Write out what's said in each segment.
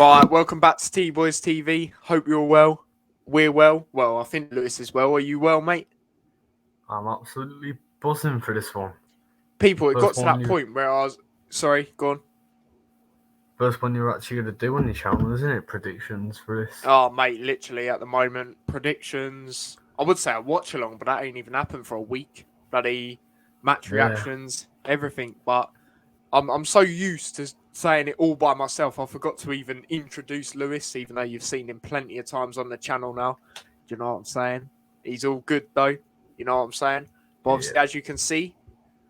Right, welcome back to T-Boys TV. Hope you're well. We're well. Well, I think Lewis is well. Are you well, mate? I'm absolutely buzzing for this one. People, it got First to one that point where I was... Sorry, go on. First one you're actually going to do on your channel, isn't it? Predictions for this. Oh, mate, literally at the moment, predictions. I would say a watch along, but that ain't even happened for a week. Bloody match reactions, everything. But I'm so used to saying it all by myself, I forgot to even introduce Lewis, even though you've seen him plenty of times on the channel now. Do you know what I'm saying? He's all good though. You know what I'm saying? But obviously, as you can see,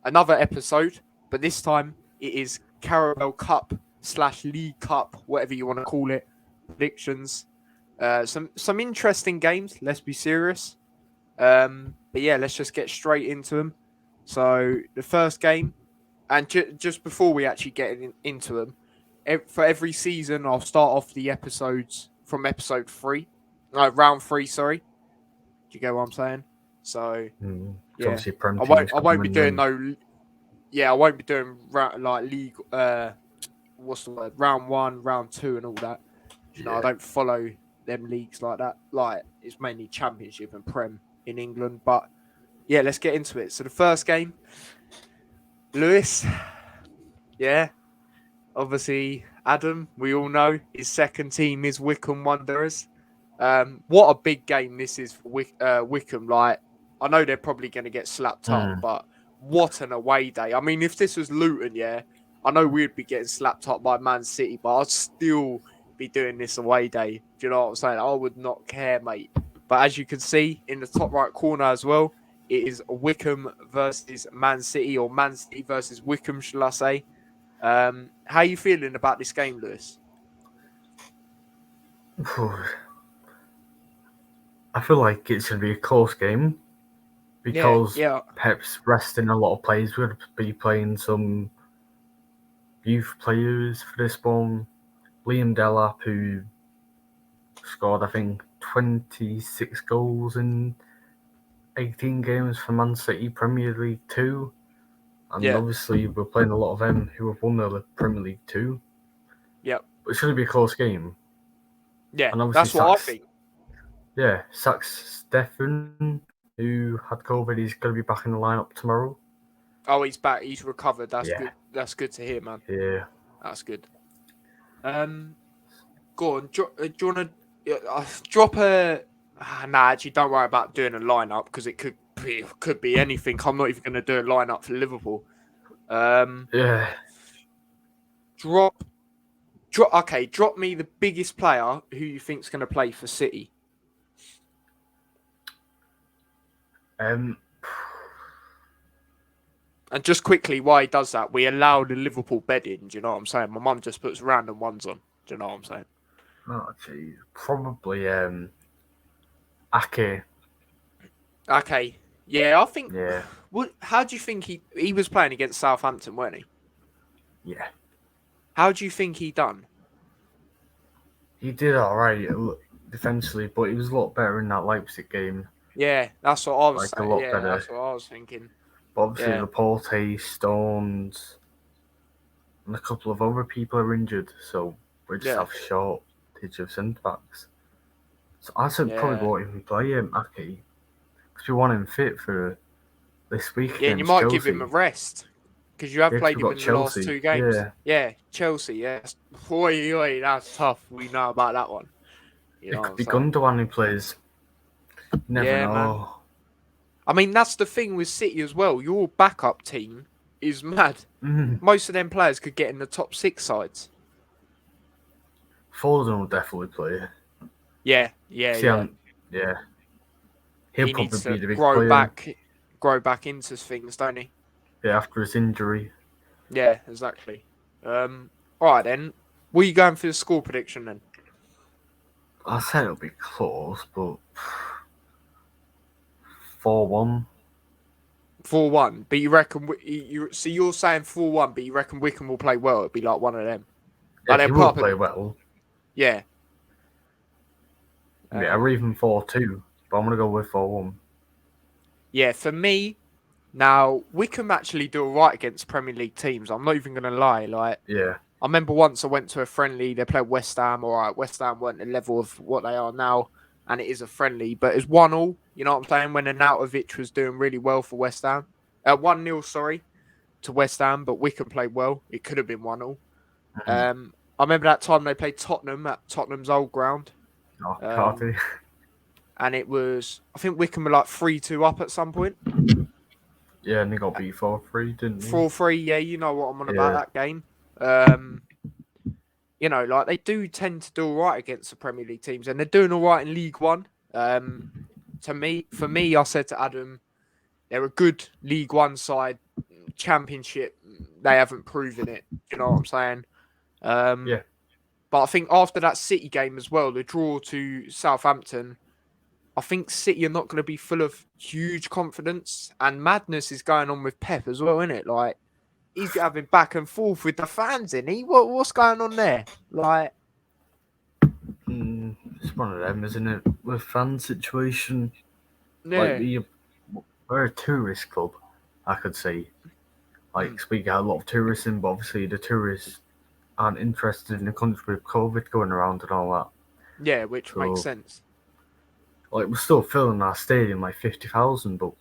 another episode, but this time it is Carabao Cup / League Cup, whatever you want to call it. Predictions. Some interesting games. Let's be serious. But yeah, let's just get straight into them. So the first game, and just before we actually get into them, for every season, I'll start off the episodes from episode 3. No, round 3, sorry. Do you get what I'm saying? So, yeah. I won't be doing no... Yeah, I won't be doing, like, league... what's the word? Round 1, round 2 and all that. You know, I don't follow them leagues like that. Like, it's mainly Championship and Prem in England. But, yeah, let's get into it. So, the first game... Lewis, yeah, obviously Adam, we all know his second team is Wickham Wanderers. What a big game this is for Wickham. Like, I know they're probably going to get slapped up, but what an away day. I mean, if this was Luton, yeah, I know we'd be getting slapped up by Man City, but I'd still be doing this away day. Do you know what I'm saying? I would not care, mate. But as you can see in the top right corner as well, it is Wickham versus Man City, or Man City versus Wickham, shall I say. How are you feeling about this game, Lewis? I feel like it's going to be a close game because Pep's resting a lot of players. We're going to be playing some youth players for this one. Liam Delap, who scored, I think, 26 goals in 18 games for Man City Premier League 2. And obviously we're playing a lot of them who have won the Premier League 2. Yep. But it's going to be a close game. Yeah, and that's what I think. Yeah, Sax Stefan, who had COVID, he's going to be back in the lineup tomorrow. Oh, he's back. He's recovered. That's good. That's good to hear, man. Yeah. That's good. Go on. Do you want to drop a... Nah, actually, don't worry about doing a lineup because it could be anything. I'm not even going to do a lineup for Liverpool. Drop me the biggest player who you think's going to play for City. And just quickly, why he does that, we allow the Liverpool bedding. Do you know what I'm saying? My mum just puts random ones on. Do you know what I'm saying? Oh, geez. Probably Ake. Okay. Yeah, I think... Yeah. How do you think he was playing against Southampton, weren't he? Yeah. How do you think he done? He did all right defensively, but he was a lot better in that Leipzig game. Yeah, that's what I was saying. A lot better. That's what I was thinking. But obviously, Laporte, Stones, and a couple of other people are injured, so we just have a shortage of centre-backs. So I said probably won't even play Ake, because we want him fit for this week. Yeah, and you might give him a rest, because you have played him in the last 2 games. Yeah, Chelsea, yes. Oi, that's tough. We know about that one. You know it could be Gundogan who plays. Never know. Man. I mean, that's the thing with City as well. Your backup team is mad. Most of them players could get in the top 6 sides. Foden will definitely play. Yeah. He'll he probably needs be to the big player. grow back into things, don't he? Yeah, after his injury. Yeah, exactly. All right, then. What are you going for the score prediction, then? I said it'll be close, but 4-1. 4-1, but you reckon so you're saying 4-1, but you reckon Wickham will play well? It'll be like one of them. Yeah, he will play well. Yeah. Or even 4-2, but I'm gonna go with 4-1. Yeah, for me, now Wickham actually do alright against Premier League teams. I'm not even gonna lie. Like, I remember once I went to a friendly. They played West Ham. All right, West Ham weren't the level of what they are now, and it is a friendly, but it's 1-1. You know what I'm saying? When Arnautovic was doing really well for West Ham, 1-0, sorry, to West Ham, but Wickham played well. It could have been 1-0. I remember that time they played Tottenham at Tottenham's old ground. And it was, I think Wickham were like 3-2 up at some point. Yeah, and they got beat 4-3, didn't they? 4-3, yeah, you know what I'm on about that game. You know, like they do tend to do all right against the Premier League teams, and they're doing all right in League One. For me, I said to Adam, they're a good League One side. Championship, they haven't proven it. You know what I'm saying? Yeah. But I think after that City game as well, the draw to Southampton, I think City are not going to be full of huge confidence, and madness is going on with Pep as well, isn't it? Like, he's having back and forth with the fans, isn't he? What's going on there? Like, it's one of them, isn't it? With fan situation, yeah. Like we're a tourist club, I could say. Like, we get a lot of tourists in, but obviously the tourists aren't interested in the country with COVID going around and all that. Yeah, which makes sense. Like, we're still filling our stadium like 50,000, but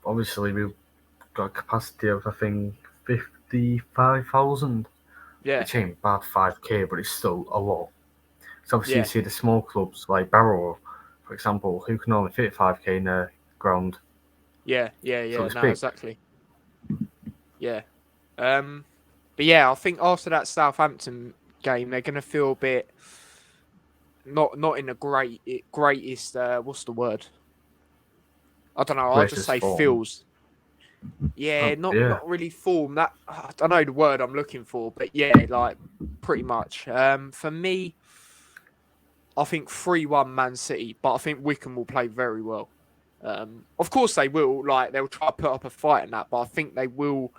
obviously we've got a capacity of, I think, 55,000. Yeah. Which ain't bad, 5k, but it's still a lot. So obviously you see the small clubs like Barrow, for example, who can only fit 5k in a ground. Yeah, so no, exactly. Yeah. But yeah, I think after that Southampton game, they're going to feel a bit not in the greatest. What's the word? I don't know. I'll just say form. feels. Yeah, not really form. That I don't know the word I'm looking for, but yeah, like pretty much. For me, I think 3-1 Man City, but I think Wickham will play very well. Of course they will. Like, they'll try to put up a fight in that, but I think they will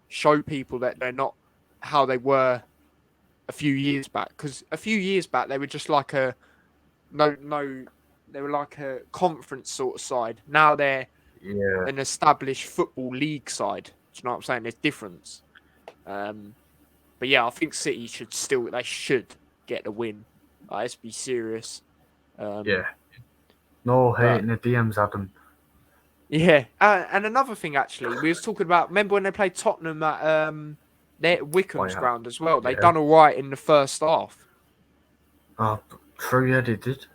show people that they're not how they were a few years back. Because a few years back they were just like they were like a conference sort of side. Now they're an established football league side. Do you know what I'm saying? There's difference. But yeah, I think City should get the win. Let's be serious. No hate in the DMs, Adam. Yeah, and another thing, actually, we was talking about. Remember when they played Tottenham at their Wickham's ground as well? They done all right in the first half. True, yeah, they did.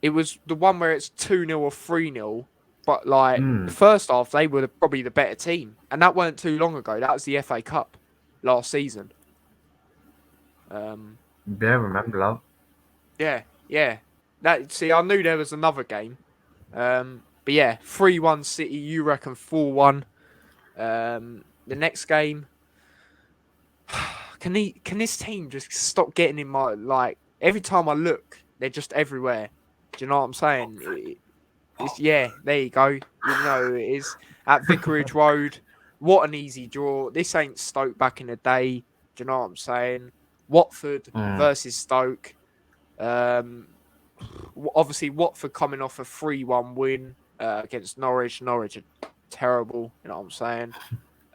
It was the one where it's 2-0 or 3-0, but like the first half, they were probably the better team, and that weren't too long ago. That was the FA Cup last season. Yeah, I remember that. Yeah. I knew there was another game. But yeah, 3-1 City, you reckon 4-1. The next game, can this team just stop getting in my, like, every time I look, they're just everywhere. Do you know what I'm saying? There you go. You know it is. At Vicarage Road, what an easy draw. This ain't Stoke back in the day. Do you know what I'm saying? Watford versus Stoke. Obviously, Watford coming off a 3-1 win against Norwich. Norwich are terrible, you know what I'm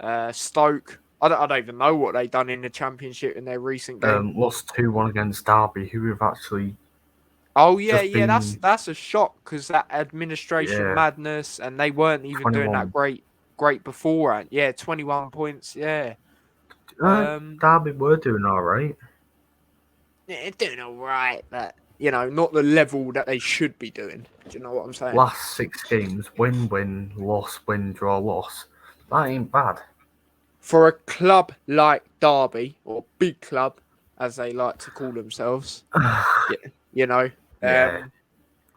saying? Stoke, I don't even know what they've done in the Championship in their recent game. Lost 2-1 against Derby, who have actually... Oh, yeah, that's a shock, because that administration madness, and they weren't even 21. Doing that great beforehand. Yeah, 21 points, yeah. Derby were doing all right. Yeah, doing all right, but... You know, not the level that they should be doing. Do you know what I'm saying? Last 6 games, win, loss, win, draw, loss. That ain't bad. For a club like Derby, or big club, as they like to call themselves, you know. They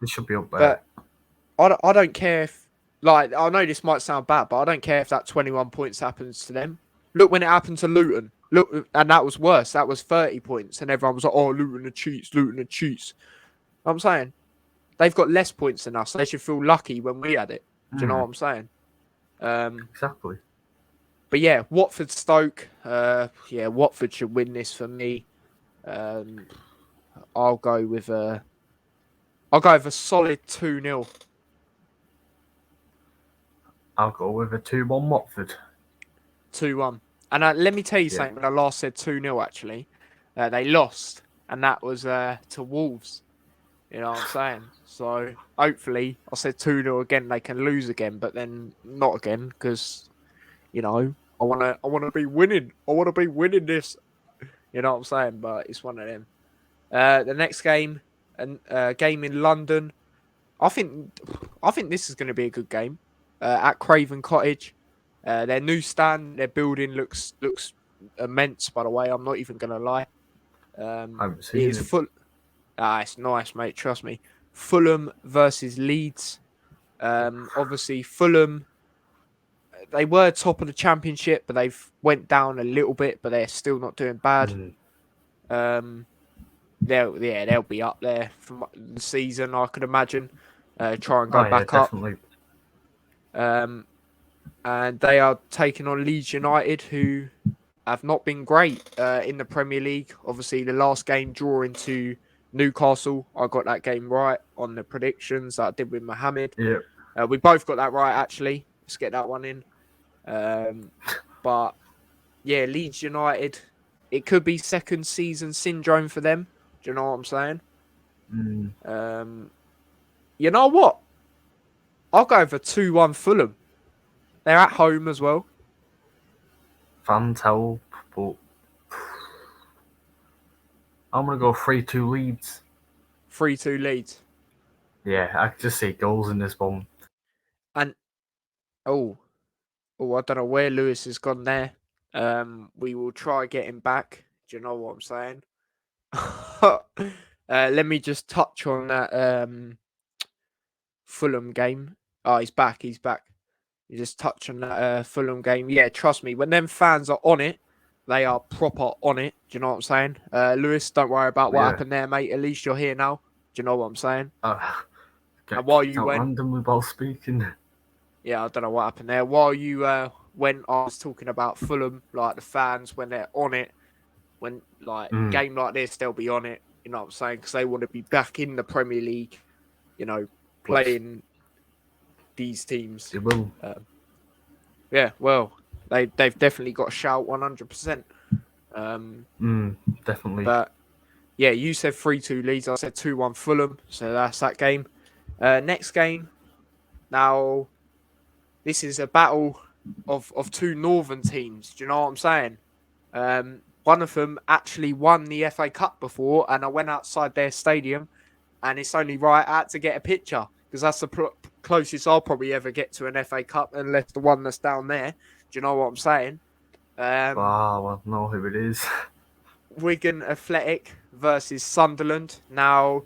should be up there. But I don't care if... Like, I know this might sound bad, but I don't care if that 21 points happens to them. Look when it happened to Luton. Look, and that was worse. That was 30 points, and everyone was like, "Oh, Luton are cheats. I'm saying they've got less points than us. They should feel lucky when we had it. Do you know what I'm saying? Exactly. But yeah, Watford Stoke. Watford should win this for me. I'll go with a solid 2-0. I'll go with a 2-1 Watford. 2-1. And let me tell you something. When I last said 2-0, actually, they lost, and that was to Wolves. You know what I'm saying? So hopefully, I said 2-0 again. They can lose again, but then not again because I wanna be winning. I wanna be winning this. You know what I'm saying? But it's one of them. The next game, a game in London. I think this is going to be a good game at Craven Cottage. Their new stand, their building looks immense. By the way, I'm not even going to lie. I haven't seen it. Full. It's nice, mate. Trust me. Fulham versus Leeds. Obviously, Fulham. They were top of the championship, but they've went down a little bit. But they're still not doing bad. They'll be up there for the season, I could imagine. Try and go back up. And they are taking on Leeds United, who have not been great in the Premier League. Obviously, the last game drawing to Newcastle, I got that game right on the predictions that I did with Mohammed. Yeah. We both got that right, actually. Let's get that one in. But, yeah, Leeds United, it could be second season syndrome for them. Do you know what I'm saying? You know what? I'll go over 2-1 Fulham. They're at home as well. Fans help, but I'm going to go 3-2 Leeds. 3-2 Leeds. Yeah, I can just see goals in this one. And, I don't know where Lewis has gone there. We will try getting back. Do you know what I'm saying? Let me just touch on that Fulham game. Oh, he's back. You just touch on that Fulham game. Yeah, trust me. When them fans are on it, they are proper on it. Do you know what I'm saying? Lewis, don't worry about what happened there, mate. At least you're here now. Do you know what I'm saying? And while you went... randomly while speaking. Yeah, I don't know what happened there. While you went, I was talking about Fulham, like the fans, when they're on it, when game like this, they'll be on it. You know what I'm saying? Because they want to be back in the Premier League, playing these teams. They will. Yeah, well, they've definitely got a shout 100%. Definitely. But, yeah, you said 3-2 Leeds. I said 2-1 Fulham. So that's that game. Next game. Now, this is a battle of two northern teams. Do you know what I'm saying? One of them actually won the FA Cup before, and I went outside their stadium, and it's only right I had to get a picture because that's the closest I'll probably ever get to an FA Cup, unless the one that's down there. Do you know what I'm saying? I know who it is. Wigan Athletic versus Sunderland. Now,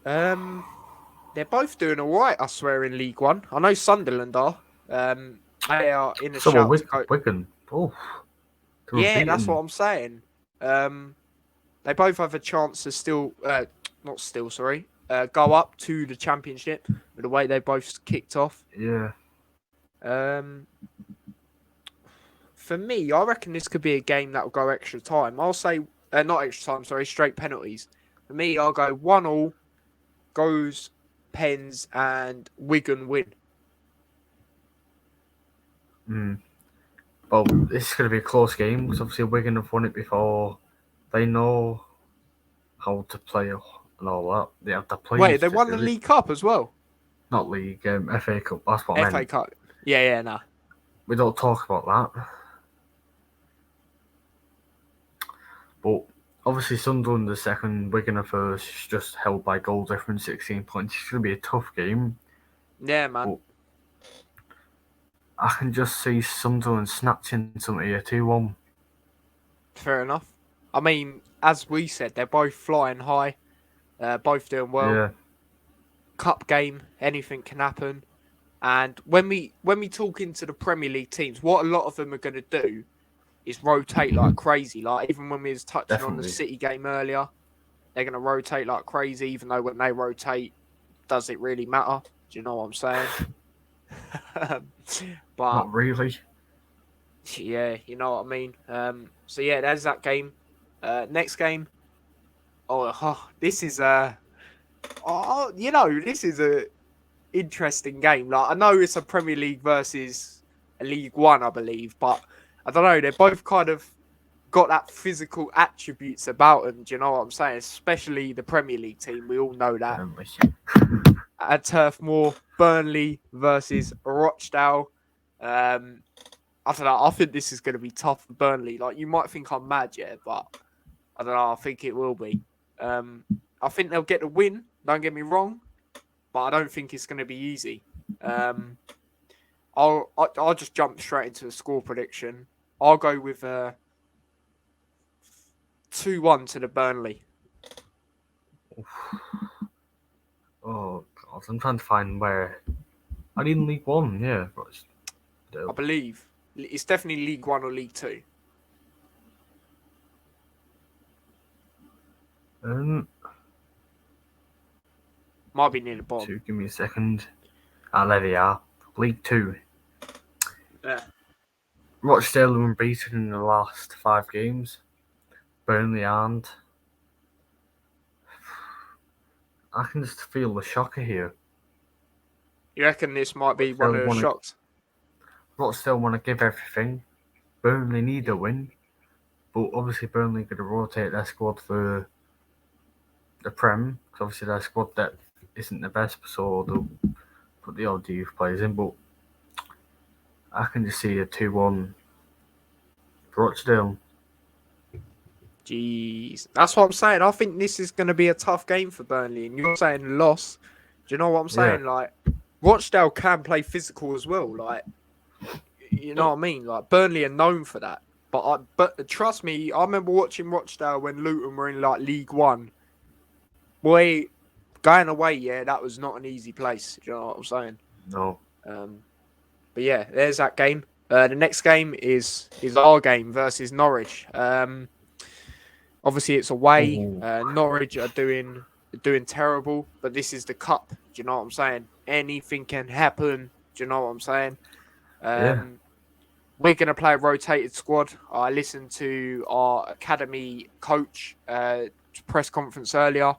they're both doing all right, I swear, in League One. I know Sunderland are. They are in a shout to go... Wigan. Yeah, that's what I'm saying. They both have a chance to go up to the Championship with the way they both kicked off. Yeah. For me, I reckon this could be a game that will go extra time. I'll say, not extra time, sorry, straight penalties. For me, I'll go 1-1, goes pens, and Wigan win. Well, this is going to be a close game because obviously Wigan have won it before. They know how to play and all that. They have to play. Wait, they won the League Cup as well? Not League, FA Cup. That's what I meant. FA Cup. Yeah, nah. We don't talk about that. But obviously Sunderland are second, Wigan are first. It's just held by goal difference, 16 points. It's going to be a tough game. Yeah, man. But I can just see Sunderland snatching something here, 2-1. Fair enough. I mean, as we said, they're both flying high. Both doing well. Yeah. Cup game, anything can happen. And when we talk into the Premier League teams, what a lot of them are going to do is rotate like crazy. Like, even when we was touching on the City game earlier, they're going to rotate like crazy, even though when they rotate, does it really matter? Do you know what I'm saying? But not really. Yeah, you know what I mean. So yeah, there's that game. Next game. This is this is a interesting game. Like, I know it's a Premier League versus a League One, I believe, but I don't know. They're both kind of got that physical attributes about them. Do you know what I'm saying? Especially the Premier League team. We all know that. At Turf Moor, Burnley versus Rochdale. I don't know. I think this is going to be tough for Burnley. Like, you might think I'm mad, yeah, but I don't know. I think it will be. I think they'll get the win. Don't get me wrong, but I don't think it's going to be easy. I'll just jump straight into the score prediction. I'll go with 2-1 to the Burnley. Oh God, I'm trying to find where. I did in League One, yeah. I believe it's definitely League One or League Two. Might be near the bottom. Give me a second. There they are. League Two. Yeah. Rochdale were unbeaten in the last 5 games. Burnley aren't. I can just feel the shocker here. You reckon this might be one of the shocks? Rochdale want to give everything. Burnley need a win. But obviously Burnley are going to rotate their squad for the Prem. Because obviously their squad depth isn't the best, so they'll put the odd youth players in. But I can just see a 2-1 for Rochdale. Jeez. That's what I'm saying. I think this is going to be a tough game for Burnley. And you're saying loss. Do you know what I'm saying? Yeah. Like, Rochdale can play physical as well. Like, you know what I mean? Like, Burnley are known for that. But trust me, I remember watching Rochdale when Luton were in, like, League One. Boy, going away, yeah, that was not an easy place. Do you know what I'm saying? No. But yeah, there's that game. The next game is our game versus Norwich. Obviously, it's away. Norwich are doing terrible, but this is the cup. Do you know what I'm saying? Anything can happen. Do you know what I'm saying? Yeah. We're going to play a rotated squad. I listened to our academy coach press conference earlier.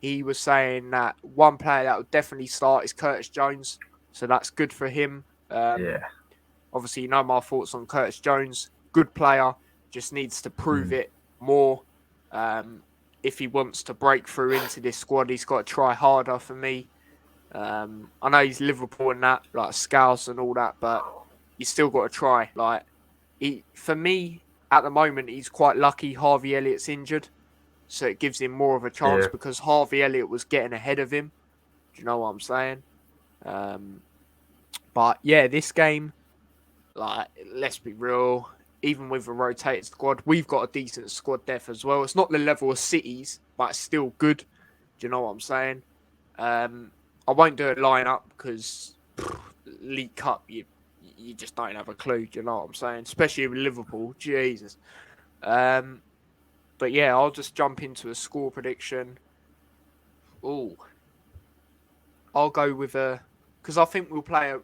He was saying that one player that will definitely start is Curtis Jones. So that's good for him. Obviously, you know my thoughts on Curtis Jones. Good player. Just needs to prove it more. If he wants to break through into this squad, he's got to try harder for me. I know he's Liverpool and that, like Scouse and all that, but he's still got to try. Like, for me, at the moment, he's quite lucky Harvey Elliott's injured. So it gives him more of a chance because Harvey Elliott was getting ahead of him. Do you know what I'm saying? But yeah, this game, like, let's be real. Even with a rotated squad, we've got a decent squad depth as well. It's not the level of City's, but it's still good. Do you know what I'm saying? I won't do a lineup because League Cup, you just don't have a clue. Do you know what I'm saying? Especially with Liverpool, Jesus. But yeah, I'll just jump into a score prediction. Ooh, I'll go with because I think we'll play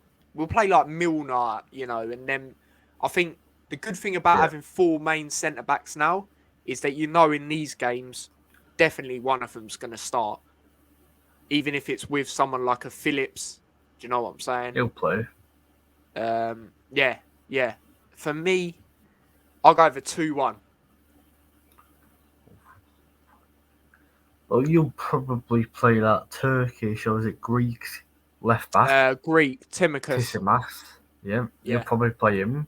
like Milner, you know, and then I think the good thing about having 4 main centre backs now is that, you know, in these games, definitely one of them's going to start, even if it's with someone like a Phillips. Do you know what I'm saying? He'll play. Yeah. For me, I'll go over 2-1. Well, you'll probably play that Turkish, or is it Greek left back? Greek, Timicus. Yeah, you'll probably play him.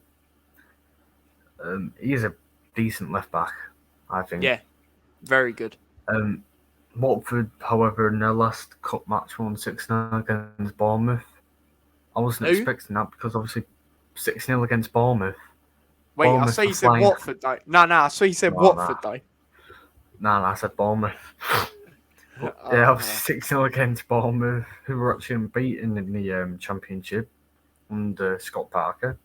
He's a decent left back, I think. Yeah, very good. Watford, however, in their last cup match won 6-0 against Bournemouth. I wasn't expecting that because obviously 6-0 against Bournemouth. Wait, Bournemouth, I saw you said Watford though. No, I saw you said Watford though. No, I said Bournemouth. Yeah, obviously 6-0 against Bournemouth, who were actually unbeaten in the Championship under Scott Parker.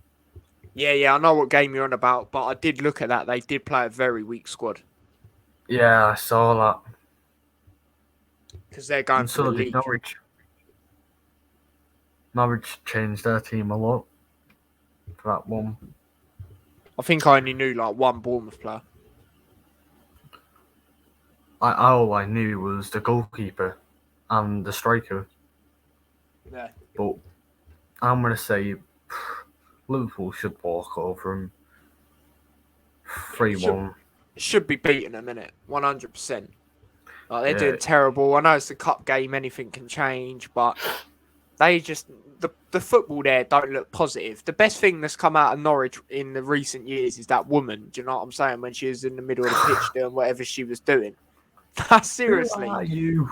Yeah, I know what game you're on about, but I did look at that. They did play a very weak squad. Yeah, I saw that. Because they're going for the league. Norwich changed their team a lot for that one. I think I only knew like one Bournemouth player. All I knew was the goalkeeper and the striker. Yeah. But I'm going to say Liverpool should walk over them. 3-1. Should be beating them, innit? 100%. Like, they're doing terrible. I know it's a cup game, anything can change, but they just the football there don't look positive. The best thing that's come out of Norwich in the recent years is that woman. Do you know what I'm saying? When she was in the middle of the pitch doing whatever she was doing. Seriously. Who are you?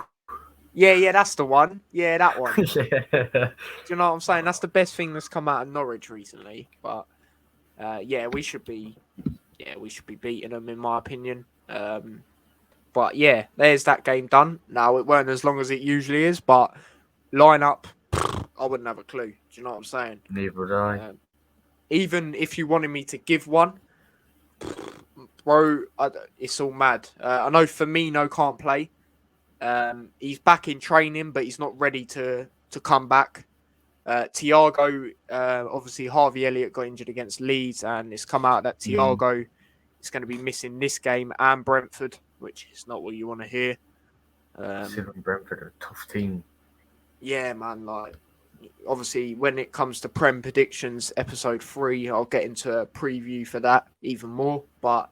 Yeah, that's the one. Yeah, that one. Yeah. Do you know what I'm saying? That's the best thing that's come out of Norwich recently. But we should be beating them in my opinion. But yeah, there's that game done. Now it weren't as long as it usually is, but lineup, I wouldn't have a clue. Do you know what I'm saying? Neither would I. Even if you wanted me to give one, bro, it's all mad. I know Firmino can't play. He's back in training, but he's not ready to come back. Thiago, obviously Harvey Elliott got injured against Leeds, and it's come out that Thiago is going to be missing this game and Brentford, which is not what you want to hear. Brentford are a tough team. Yeah, man. Like, obviously, when it comes to Prem predictions, episode 3, I'll get into a preview for that even more. But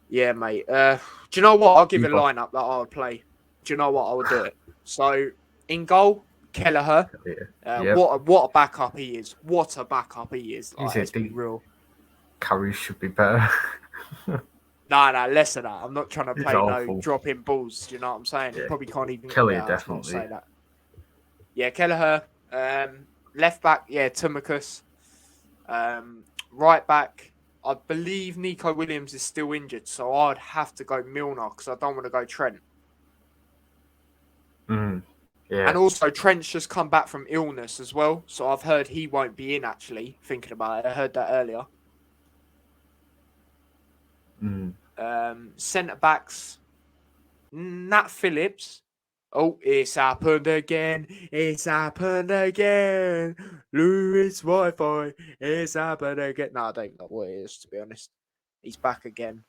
yeah, mate. Do you know what? I'll give a lineup that I would play. Do you know what? I would do it. So in goal, Kelleher. What a backup he is. What a backup he is. Like, let's be real. Carries should be better. No, less than that. I'm not trying to play no dropping balls. Do you know what I'm saying? Yeah. Probably can't even. Kelly definitely. Say that. Yeah, Kelleher. Left back, Timicus. Right back, I believe Nico Williams is still injured, so I'd have to go Milner because I don't want to go Trent. Yeah. And also, Trent's just come back from illness as well, so I've heard he won't be in, actually, thinking about it. I heard that earlier. Centre-backs, Nat Phillips. Oh, it's happened again. It's happened again. Lewis Wi-Fi. It's happened again. No, I don't know what it is, to be honest. He's back again.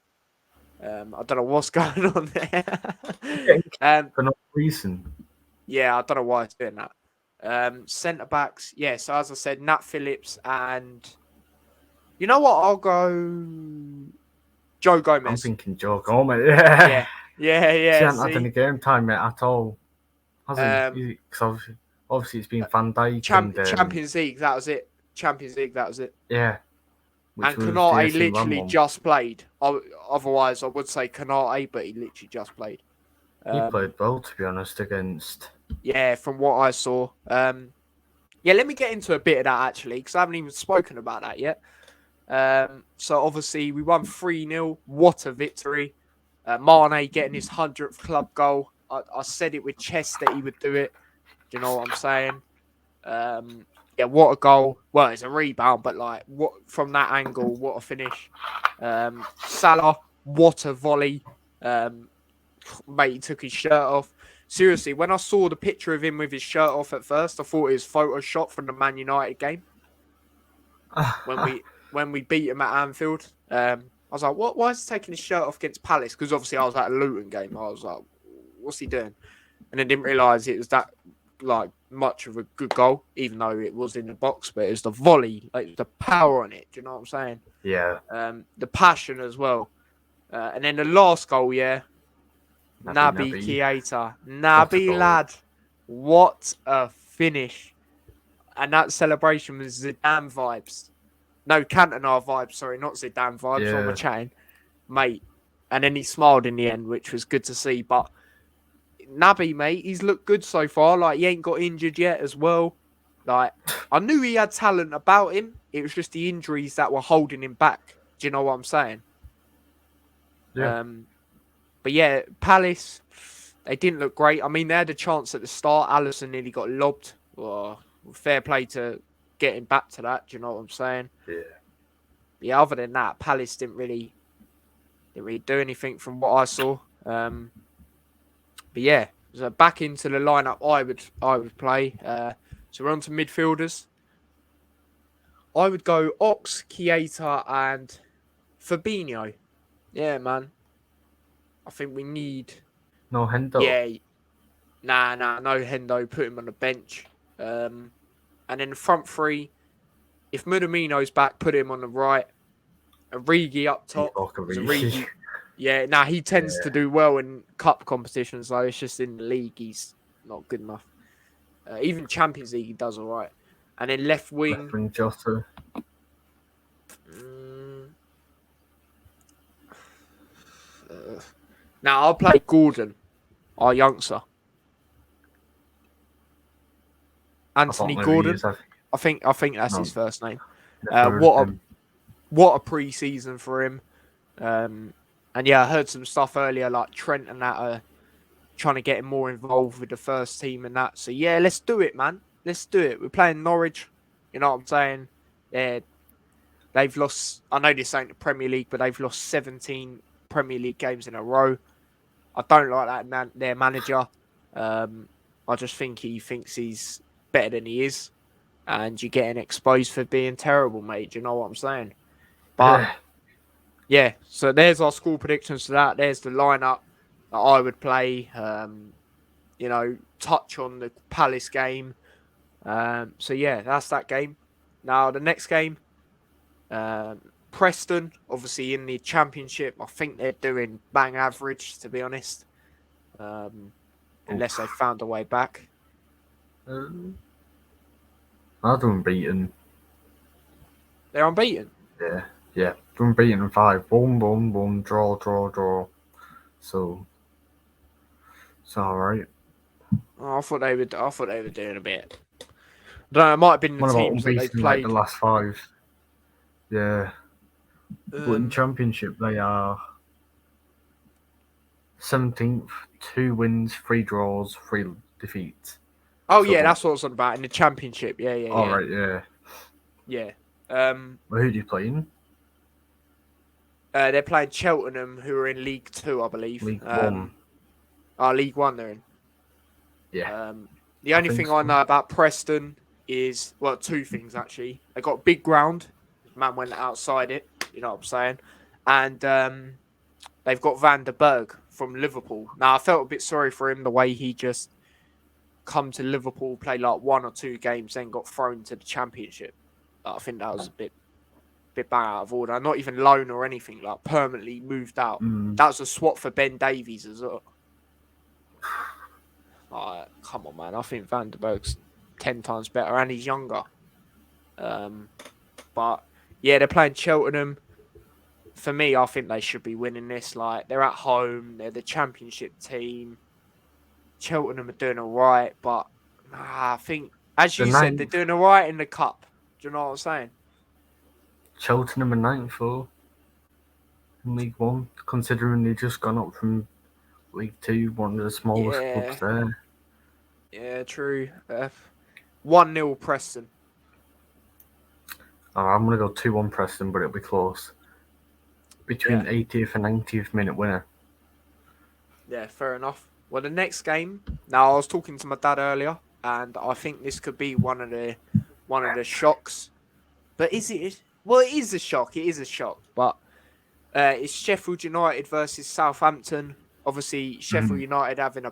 I don't know what's going on there. For no reason. Yeah, I don't know why it's doing that. Centre-backs. Yeah, so as I said, Nat Phillips and... You know what? I'll go... Joe Gomez. I'm thinking Joe Gomez. Yeah. He hasn't had any game time yet at all. Has he? Because obviously it's been Van Dijk. Champions League, that was it. Yeah. And Canate literally just played. Otherwise, I would say Canate, but he literally just played. He played well, to be honest, against... Yeah, from what I saw. Let me get into a bit of that, actually, because I haven't even spoken about that yet. So, obviously, we won 3-0. What a victory. Mane getting his 100th club goal. I said it with chest that he would do it. Do you know what I'm saying? What a goal. Well, it's a rebound, but what from that angle, what a finish. Salah, what a volley. Mate, he took his shirt off. Seriously, when I saw the picture of him with his shirt off at first, I thought it was Photoshop from the Man United game. When we beat him at Anfield. I was like, what? Why is he taking his shirt off against Palace? Because obviously I was at a Luton game. I was like, what's he doing? And I didn't realise it was that much of a good goal, even though it was in the box. But it was the volley, the power on it. Do you know what I'm saying? Yeah. The passion as well. And then the last goal, Naby Keita. Naby lad. What a finish. And that celebration was Zidane vibes. No, Cantona vibes, sorry, not Zidane vibes on the chain. Mate. And then he smiled in the end, which was good to see. But Naby, mate, he's looked good so far. He ain't got injured yet as well. I knew he had talent about him. It was just the injuries that were holding him back. Do you know what I'm saying? Yeah. But yeah, Palace, they didn't look great. I mean, they had a chance at the start. Alisson nearly got lobbed. Well, fair play to getting back to that. Do you know what I'm saying? Yeah. Yeah. Other than that, Palace didn't really do anything from what I saw. But yeah, so back into the lineup I would play. So we're on to midfielders. I would go Ox, Keita, and Fabinho. Yeah, man. I think we need... No Hendo? Yeah. Nah, no Hendo. Put him on the bench. And then the front three, if Minamino's back, put him on the right. Origi up top. Origi. Yeah, he tends to do well in cup competitions, though. It's just in the league, he's not good enough. Even Champions League, he does all right. And then left wing. Left wing Jota. Now, I'll play Gordon, our youngster. Anthony Gordon. I think that's his first name. What a pre-season for him. And yeah, I heard some stuff earlier, like Trent and that are trying to get him more involved with the first team and that. So yeah, let's do it, man. Let's do it. We're playing Norwich. You know what I'm saying? Yeah, they've lost. I know this ain't the Premier League, but they've lost 17 Premier League games in a row. I don't like that their manager. I just think he thinks he's better than he is, and you're getting exposed for being terrible, mate. Do you know what I'm saying? But yeah, so there's our score predictions to that. There's the lineup that I would play. Touch on the Palace game. So yeah, that's that game. Now the next game, Preston, obviously in the Championship. I think they're doing bang average, to be honest, unless they found a way back. They're unbeaten. They're unbeaten? Yeah. They're unbeaten in 5. Boom, boom, boom. Draw. So it's all right. I thought they were doing a bit. I don't know. It might have been the teams that they played. Like the last 5. Yeah. But in Championship, they are 17th, 2 wins, 3 draws, 3 defeats. Oh, so, yeah, that's what it's on about in the Championship. Yeah. All right, yeah. Yeah. Well, who are you playing? They're playing Cheltenham, who are in League 2, I believe. League 1. League 1 they're in. Yeah. The only thing I know about Preston is, 2 things, actually. They got a big ground. Man went outside it, you know what I'm saying? And they've got Van der Berg from Liverpool. Now, I felt a bit sorry for him, the way he just come to Liverpool, play like 1 or 2 games, then got thrown to the Championship. I think that was a bit bang out of order. Not even loan or anything, like permanently moved out. That was a swap for Ben Davies as well. Come on, man. I think Van der Berg's 10 times better, and he's younger. But yeah, they're playing Cheltenham. For me, I think they should be winning this. Like, they're at home, they're the Championship team. Cheltenham are doing all right, but I think, as you said, they're doing all right in the cup. Do you know what I'm saying? Cheltenham are 9th in League 1, considering they've just gone up from League 2, one of the smallest clubs there. Yeah, true. 1-0 Preston. I'm going to go 2-1 Preston, but it'll be close. Between 80th and 90th minute winner. Yeah, fair enough. Well, the next game. Now, I was talking to my dad earlier, and I think this could be one of the shocks. But is it? Well, it is a shock. It is a shock. But it's Sheffield United versus Southampton. Obviously, Sheffield United had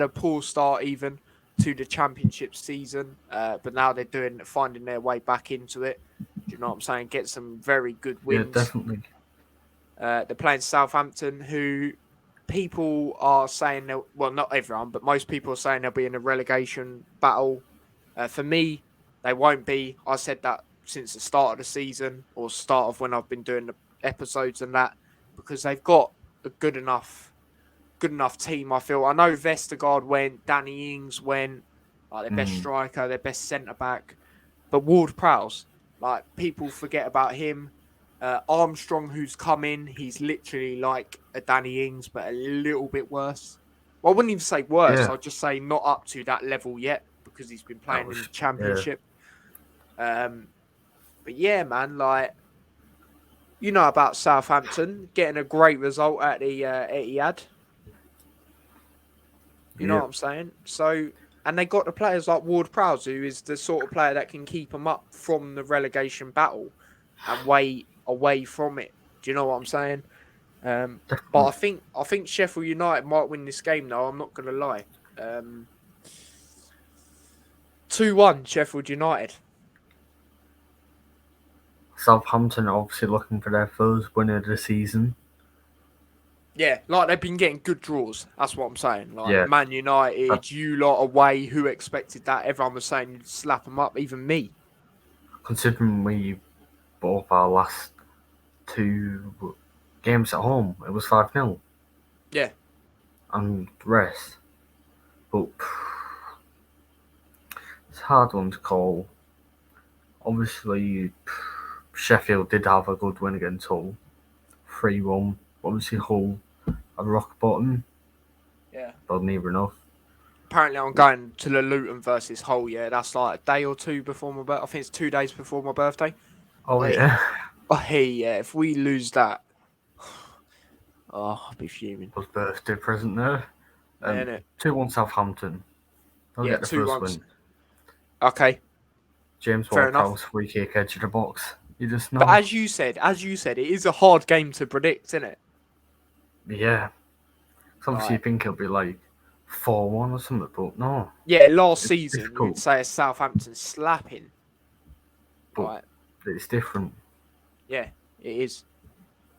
a poor start even to the Championship season. But now they're finding their way back into it. Do you know what I'm saying? Get some very good wins. Yeah, definitely. They're playing Southampton, who people are saying, not everyone, but most people are saying they'll be in a relegation battle. For me, they won't be. I said that since the start of the season, or start of when I've been doing the episodes and that, because they've got a good enough team, I feel. I know Vestergaard went, Danny Ings went, like their best striker, their best centre-back. But Ward-Prowse, like, people forget about him. Armstrong, who's come in, he's literally like a Danny Ings, but a little bit worse. Well, I wouldn't even say worse. I'd just say not up to that level yet, because he's been playing in the Championship. But yeah, man, like, you know about Southampton getting a great result at the Etihad. You know what I'm saying? So, and they got the players like Ward-Prowse, who is the sort of player that can keep them up from the relegation battle and away from it. Do you know what I'm saying? But I think Sheffield United might win this game, though. I'm not going to lie. 2-1 Sheffield United. Southampton are obviously looking for their first win of the season. Yeah, like they've been getting good draws. That's what I'm saying. Like Yeah. Man United, you lot away. Who expected that? Everyone was saying you'd slap them up. Even me. Considering we both our last 2 games at home, it was 5-0. Yeah. And the rest. But it's a hard one to call. Obviously, Sheffield did have a good win against Hull. 3-1. Obviously, Hull at rock bottom. Yeah. But near enough. Apparently, I'm going to the Luton versus Hull. Yeah, that's like a day or two before my birthday. I think it's 2 days before my birthday. Oh, yeah. Oh, hey, yeah. If we lose that, I'll be fuming. Was birthday present there. 2-1 Southampton. They'll get the first win. Okay. James Ward-Prowse free kick edge of the box. You just know. But as you said, it is a hard game to predict, isn't it? Yeah. So obviously you think it'll be like 4-1 or something, but no. Yeah, last season you'd say a Southampton slapping. But it's different. Yeah, it is.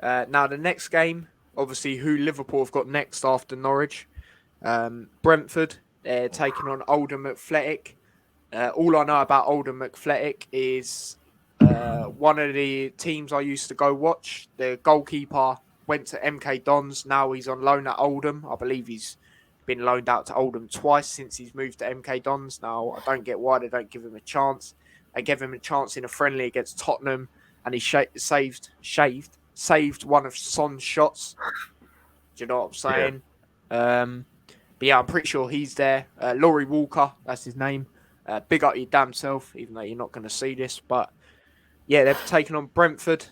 Now the next game, obviously, who Liverpool have got next after Norwich. Brentford, they're taking on Oldham Athletic. All I know about Oldham Athletic is one of the teams I used to go watch. The goalkeeper went to MK Dons. Now he's on loan at Oldham. I believe he's been loaned out to Oldham twice since he's moved to MK Dons. Now, I don't get why they don't give him a chance. They gave him a chance in a friendly against Tottenham, and he saved one of Son's shots. Do you know what I'm saying? Yeah. But yeah, I'm pretty sure he's there. Laurie Walker, that's his name. Big up your damn self, even though you're not going to see this. But yeah, they've taken on Brentford.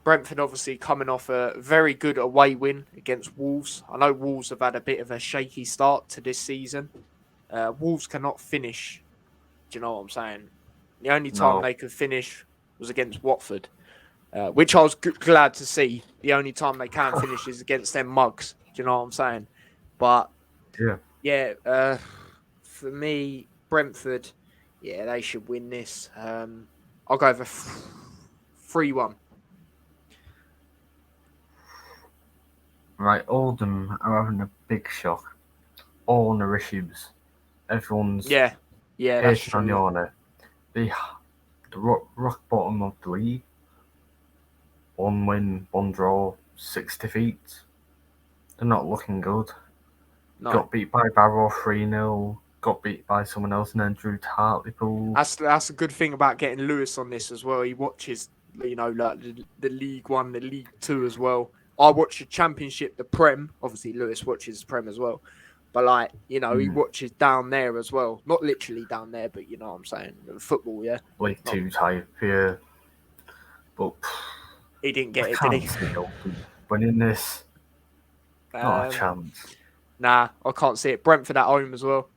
Brentford obviously coming off a very good away win against Wolves. I know Wolves have had a bit of a shaky start to this season. Wolves cannot finish. Do you know what I'm saying? The only time they could finish was against Watford, which I was glad to see. The only time they can finish is against them mugs. Do you know what I'm saying? But yeah, for me, Brentford, yeah, they should win this. I'll go over 3-1. Right, Oldham are having a big shock. All on their issues. Everyone's that's true. on the honour. The rock bottom of the league. 1 win, 1 draw, 6 defeats. They're not looking good. No. Got beat by Barrow 3-0. Got beat by someone else and then drew to Hartlepool. That's a good thing about getting Lewis on this as well. He watches, like the League 1, the League 2 as well. I watch the Championship, the Prem. Obviously, Lewis watches Prem as well. But, he watches down there as well. Not literally down there, but you know what I'm saying. Football, yeah. League 2 type, yeah. But he didn't get it, did he? Winning this, not a chance. Nah, I can't see it. Brentford at home as well.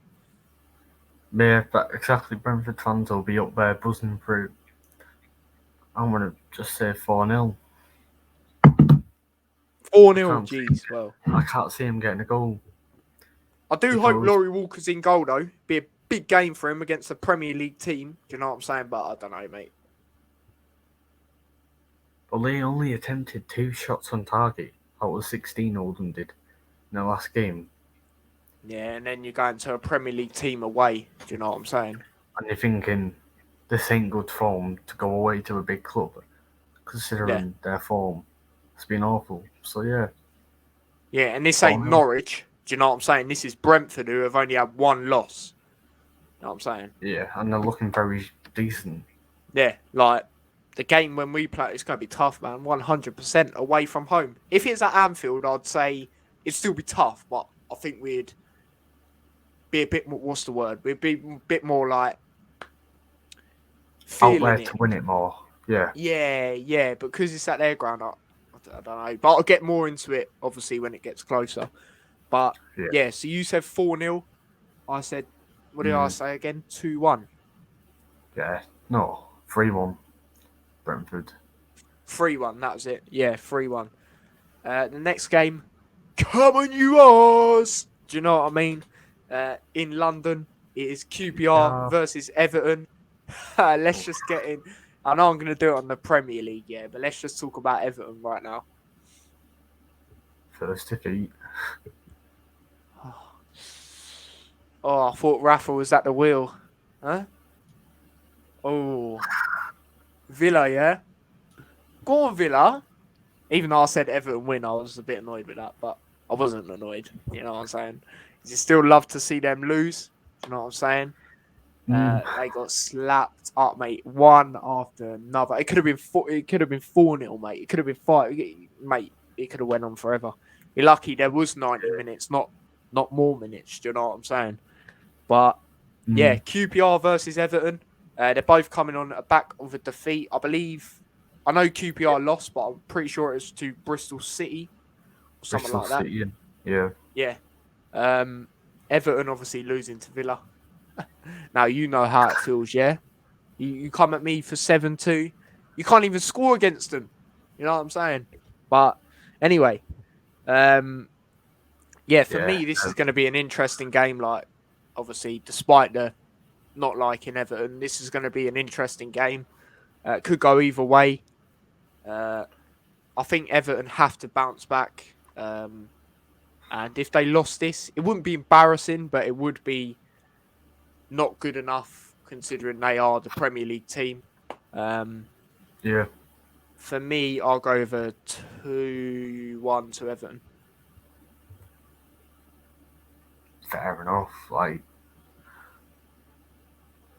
Yeah, but exactly. Brentford fans will be up there buzzing through. I'm going to just say 4-0. 4-0, geez, well. I can't see him getting a goal. I do hope Laurie Walker's in goal, though. Be a big game for him against a Premier League team. Do you know what I'm saying? But I don't know, mate. Well, they only attempted 2 shots on target. That was 16 Oldham did in the last game. Yeah, and then you're going to a Premier League team away. Do you know what I'm saying? And you're thinking, this ain't good form to go away to a big club, considering their form. It's been awful. So, yeah. Yeah, and this ain't Norwich. Do you know what I'm saying? This is Brentford, who have only had 1 loss. You know what I'm saying? Yeah, and they're looking very decent. Yeah, the game when we play, it's going to be tough, man. 100% away from home. If it's at Anfield, I'd say it'd still be tough, but I think we'd be a bit more, what's the word? We'd be a bit more like out there to win it more. Yeah. Yeah, because it's at their ground. I don't know. But I'll get more into it, obviously, when it gets closer. But, yeah, so you said 4-0. I said, what did I say again? 2-1. Yeah, no, 3-1. Brentford. 3-1, that was it. Yeah, 3-1. The next game, come on, you Oz! Do you know what I mean? In London, it is QPR versus Everton. Let's just get in. I know I'm going to do it on the Premier League, yeah, but let's just talk about Everton right now. First defeat. Oh, I thought Rafa was at the wheel. Huh? Oh. Villa, yeah? Go on, Villa. Even though I said Everton win, I was a bit annoyed with that, but I wasn't annoyed. You know what I'm saying? You still love to see them lose. You know what I'm saying? They got slapped up, mate, one after another. It could have been 4-0, mate. It could have been 5, mate. It could have went on forever. You're lucky there was 90 minutes, not more minutes. Do you know what I'm saying? But yeah, QPR versus Everton. They're both coming on the back of a defeat. I believe. I know QPR lost, but I'm pretty sure it's to Bristol City or something like that. City, yeah. Yeah. Everton obviously losing to Villa. Now you know how it feels, yeah? You come at me for 7-2. You can't even score against them. You know what I'm saying? But anyway, me, this is going to be an interesting game. Like, obviously, despite the not liking Everton, this is going to be an interesting game. It could go either way. I think Everton have to bounce back. And if they lost this, it wouldn't be embarrassing, but it would be not good enough considering they are the Premier League team. Yeah. For me, I'll go over 2-1 to Everton. Fair enough. Like,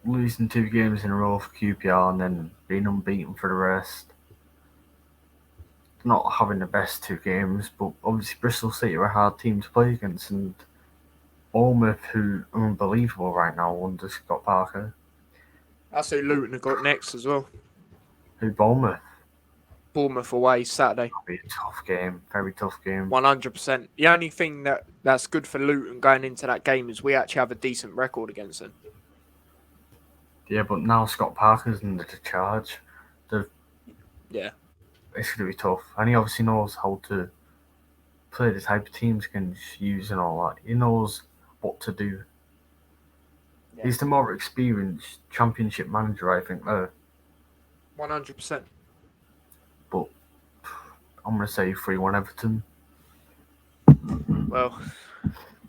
losing 2 games in a row for QPR and then being unbeaten for the rest. Not having the best 2 games, but obviously Bristol City are a hard team to play against, and Bournemouth, who are unbelievable right now under Scott Parker. That's who Luton have got next as well. Who, Bournemouth? Bournemouth away Saturday. That'll be a tough game, very tough game. 100%. The only thing that's good for Luton going into that game is we actually have a decent record against them. Yeah, but now Scott Parker's under the charge. Yeah. It's going to be tough. And he obviously knows how to play the type of teams he can use and all that. He knows what to do. Yeah. He's the more experienced championship manager, I think, there. 100%. But I'm going to say 3-1 Everton. Well,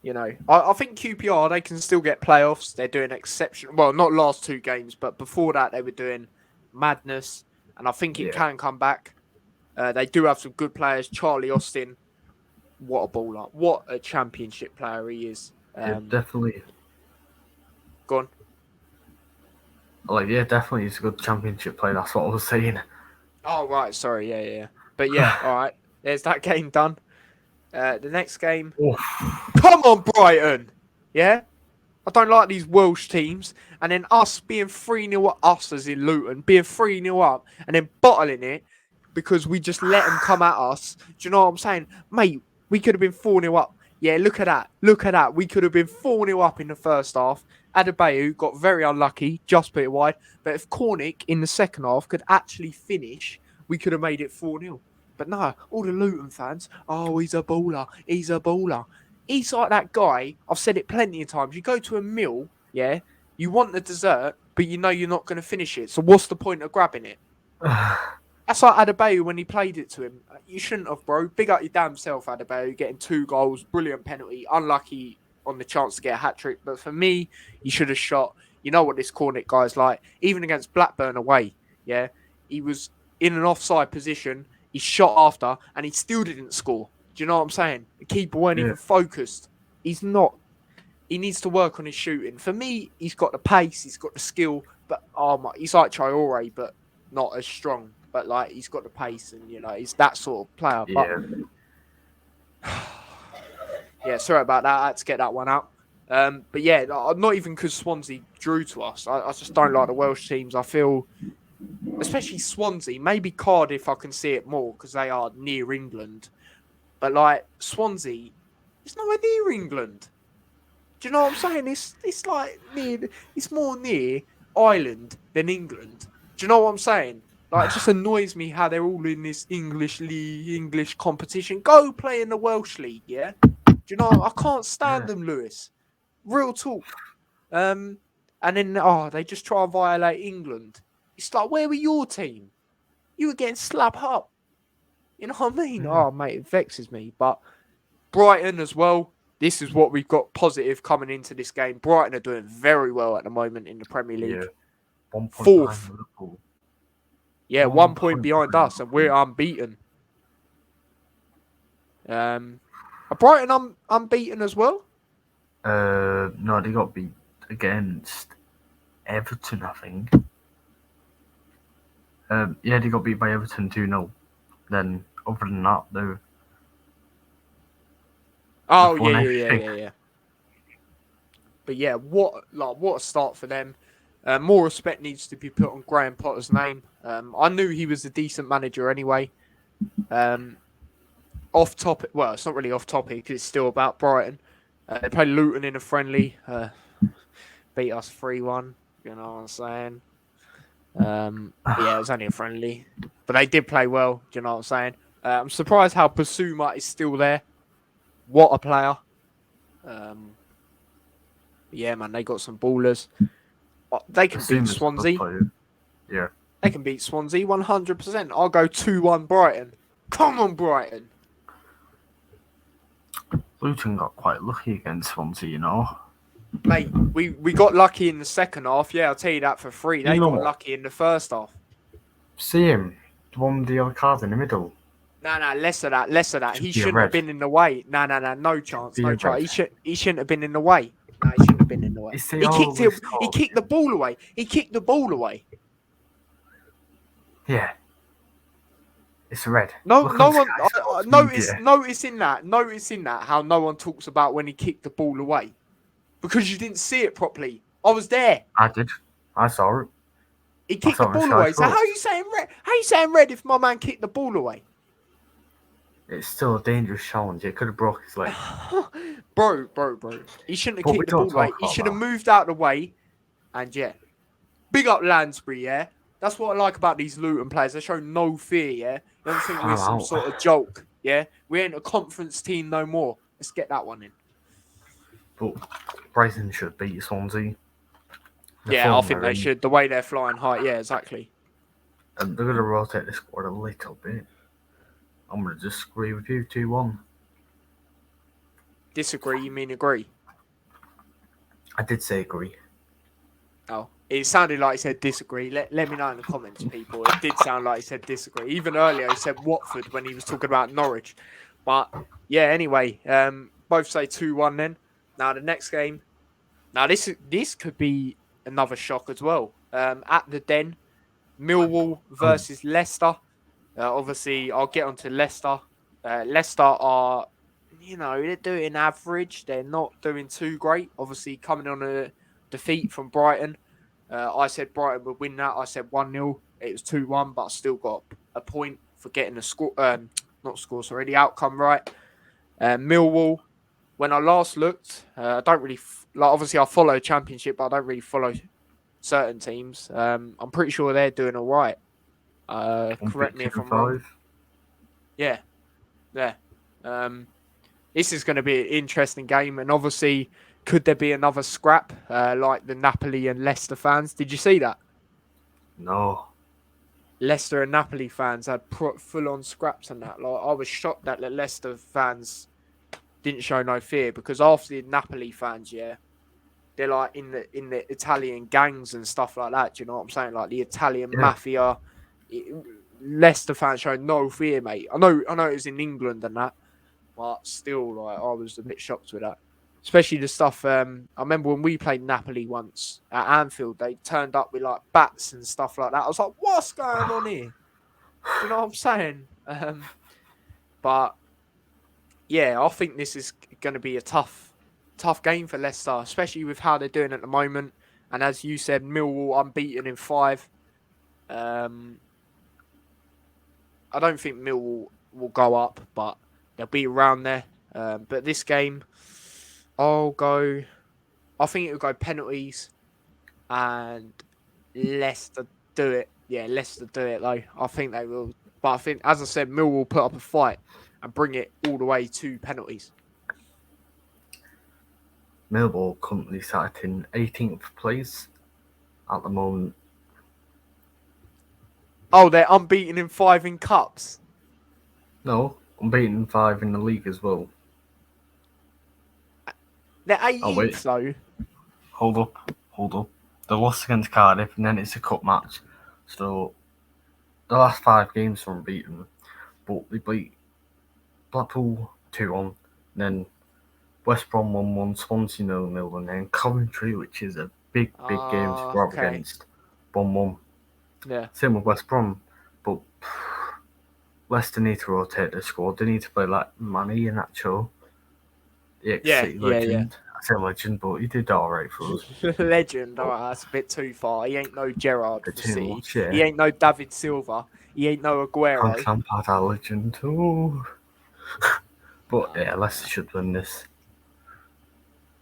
you know, I think QPR, they can still get playoffs. They're doing exceptional. Well, not last 2 games, but before that, they were doing madness. And I think it can come back. They do have some good players. Charlie Austin, what a baller. What a championship player he is. Yeah, definitely. Go on. Definitely he's a good championship player. That's what I was saying. Oh, right. Sorry. Yeah. But yeah, all right. There's that game done. The next game. Oof. Come on, Brighton. Yeah? I don't like these Welsh teams. And then us being 3-0 at us as in Luton, being 3-0 up, and then bottling it because we just let them come at us. Do you know what I'm saying? Mate, we could have been 4-0 up. Yeah, look at that. We could have been 4-0 up in the first half. Adebayo got very unlucky, just put it wide. But if Cornick in the second half could actually finish, we could have made it 4-0. But no, all the Luton fans, oh, he's a baller. He's like that guy. I've said it plenty of times. You go to a meal, yeah, you want the dessert, but you know you're not going to finish it. So what's the point of grabbing it? That's like Adebayo when he played it to him. You shouldn't have, bro. Big up your damn self, Adebayo, getting 2 goals, brilliant penalty, unlucky on the chance to get a hat-trick. But for me, you should have shot. You know what this Cornick guy's like. Even against Blackburn away, yeah, he was in an offside position. He shot after, and he still didn't score. Do you know what I'm saying? The keeper weren't even focused. He's not. He needs to work on his shooting. For me, he's got the pace, he's got the skill, but he's like Traore, but not as strong. But like he's got the pace, and you know he's that sort of player. But yeah, sorry about that. I had to get that one out. But yeah, not even because Swansea drew to us. I just don't like the Welsh teams. I feel, especially Swansea, maybe Cardiff, I can see it more because they are near England. But like Swansea, it's nowhere near England. Do you know what I'm saying? It's like near. It's more near Ireland than England. Do you know what I'm saying? Like, it just annoys me how they're all in this English league, English competition. Go play in the Welsh league, yeah? Do you know? I can't stand them, Lewis. Real talk. And And then, they just try and violate England. It's like, where were your team? You were getting slapped up. You know what I mean? Oh, mate, it vexes me. But Brighton as well. This is what we've got positive coming into this game. Brighton are doing very well at the moment in the Premier League. Yeah. 1 point Fourth. Liverpool. Yeah, 1 point behind us, and we're unbeaten. Are Brighton unbeaten as well? No, they got beat against Everton, I think. Yeah, they got beat by Everton 2-0. Then, other than that, they're... Oh, yeah. But yeah, what a start for them. More respect needs to be put on Graham Potter's name. I knew he was a decent manager anyway. Off topic, well, it's not really off topic. It's still about Brighton. They played Luton in a friendly. Beat us 3-1. You know what I'm saying? Yeah, it was only a friendly. But they did play well. Do you know what I'm saying? I'm surprised how Basuma is still there. What a player. Yeah, man, they got some ballers. They can beat Swansea. Yeah. They can beat Swansea 100%. I'll go 2-1 Brighton. Come on, Brighton. Luton got quite lucky against Swansea, you know. Mate, we got lucky in the second half. Yeah, I'll tell you that for free. They got lucky in the first half. See him? The one with the other card in the middle. No, less of that. He shouldn't have been in the way. No chance. No chance. He shouldn't have been in the way. No, he shouldn't have been in the way. He kicked the ball away. Yeah. It's red. Noticing that how no one talks about when he kicked the ball away. Because you didn't see it properly. I was there. I did. I saw it. He kicked the ball away. So how are you saying red? How are you saying red if my man kicked the ball away? It's still a dangerous challenge. It could have broke his leg. Bro. He shouldn't have kicked the ball away. He should have moved out of the way. And yeah. Big up Lansbury, yeah? That's what I like about these Luton players. They show no fear, yeah? You don't think we're some sort of joke, yeah? We ain't a conference team no more. Let's get that one in. But Brighton should beat Swansea. Yeah, I think they should. The way they're flying high, yeah, exactly. And they're going to rotate the squad a little bit. I'm going to disagree with you, 2-1. Disagree? You mean agree? I did say agree. Oh, it sounded like he said disagree. Let me know in the comments, people. It did sound like he said disagree. Even earlier, he said Watford when he was talking about Norwich. But, yeah, anyway, both say 2-1 then. Now, the next game. Now, this could be another shock as well. At the Den, Millwall versus Leicester. Obviously, I'll get onto Leicester. Leicester are, they're doing average. They're not doing too great. Obviously, coming on a defeat from Brighton. I said Brighton would win that. I said 1-0. It was 2-1, but I still got a point for getting the score. The outcome right. Millwall. When I last looked, I don't really obviously I follow Championship, but I don't really follow certain teams. I'm pretty sure they're doing all right. Correct me if I'm wrong. Yeah. This is going to be an interesting game, and obviously, could there be another scrap like the Napoli and Leicester fans? Did you see that? No. Leicester and Napoli fans had full-on scraps and that. Like, I was shocked that the Leicester fans didn't show no fear, because after the Napoli fans, yeah, they're like in the Italian gangs and stuff like that. Do you know what I'm saying? Like the Italian mafia. Leicester fans showed no fear, mate. I know it was in England and that, but still, like, I was a bit shocked with that. Especially the stuff. I remember when we played Napoli once at Anfield, they turned up with like bats and stuff like that. I was like, what's going on here? Do you know what I'm saying? But yeah, I think this is going to be a tough game for Leicester, especially with how they're doing at the moment. And as you said, Millwall unbeaten in 5. I don't think Millwall will go up, but they'll be around there. But this game, I think it'll go penalties, and Leicester do it. Yeah, Leicester do it though. I think they will. But I think, as I said, Millwall will put up a fight and bring it all the way to penalties. Millwall currently sat in 18th place at the moment. Oh, they're unbeaten in 5 in cups. No, unbeaten in 5 in the league as well. They're 18th though. Hold up. They lost against Cardiff, and then it's a cup match. So the last 5 games are unbeaten, but they beat Blackpool 2-1, then West Brom 1-1, Swansea 0-0, and then Coventry, which is a big game to go up against, 1-1. Yeah. Same with West Brom, but Leicester need to rotate their squad. They need to play like Manny and Nacho, the ex-City legend. I say legend, but he did alright for us. Legend, alright, that's a bit too far. He ain't no Gerrard for City. Much, yeah. He ain't no David Silva. He ain't no Aguero. Frank Lampard, our legend too. But yeah, Leicester should win this.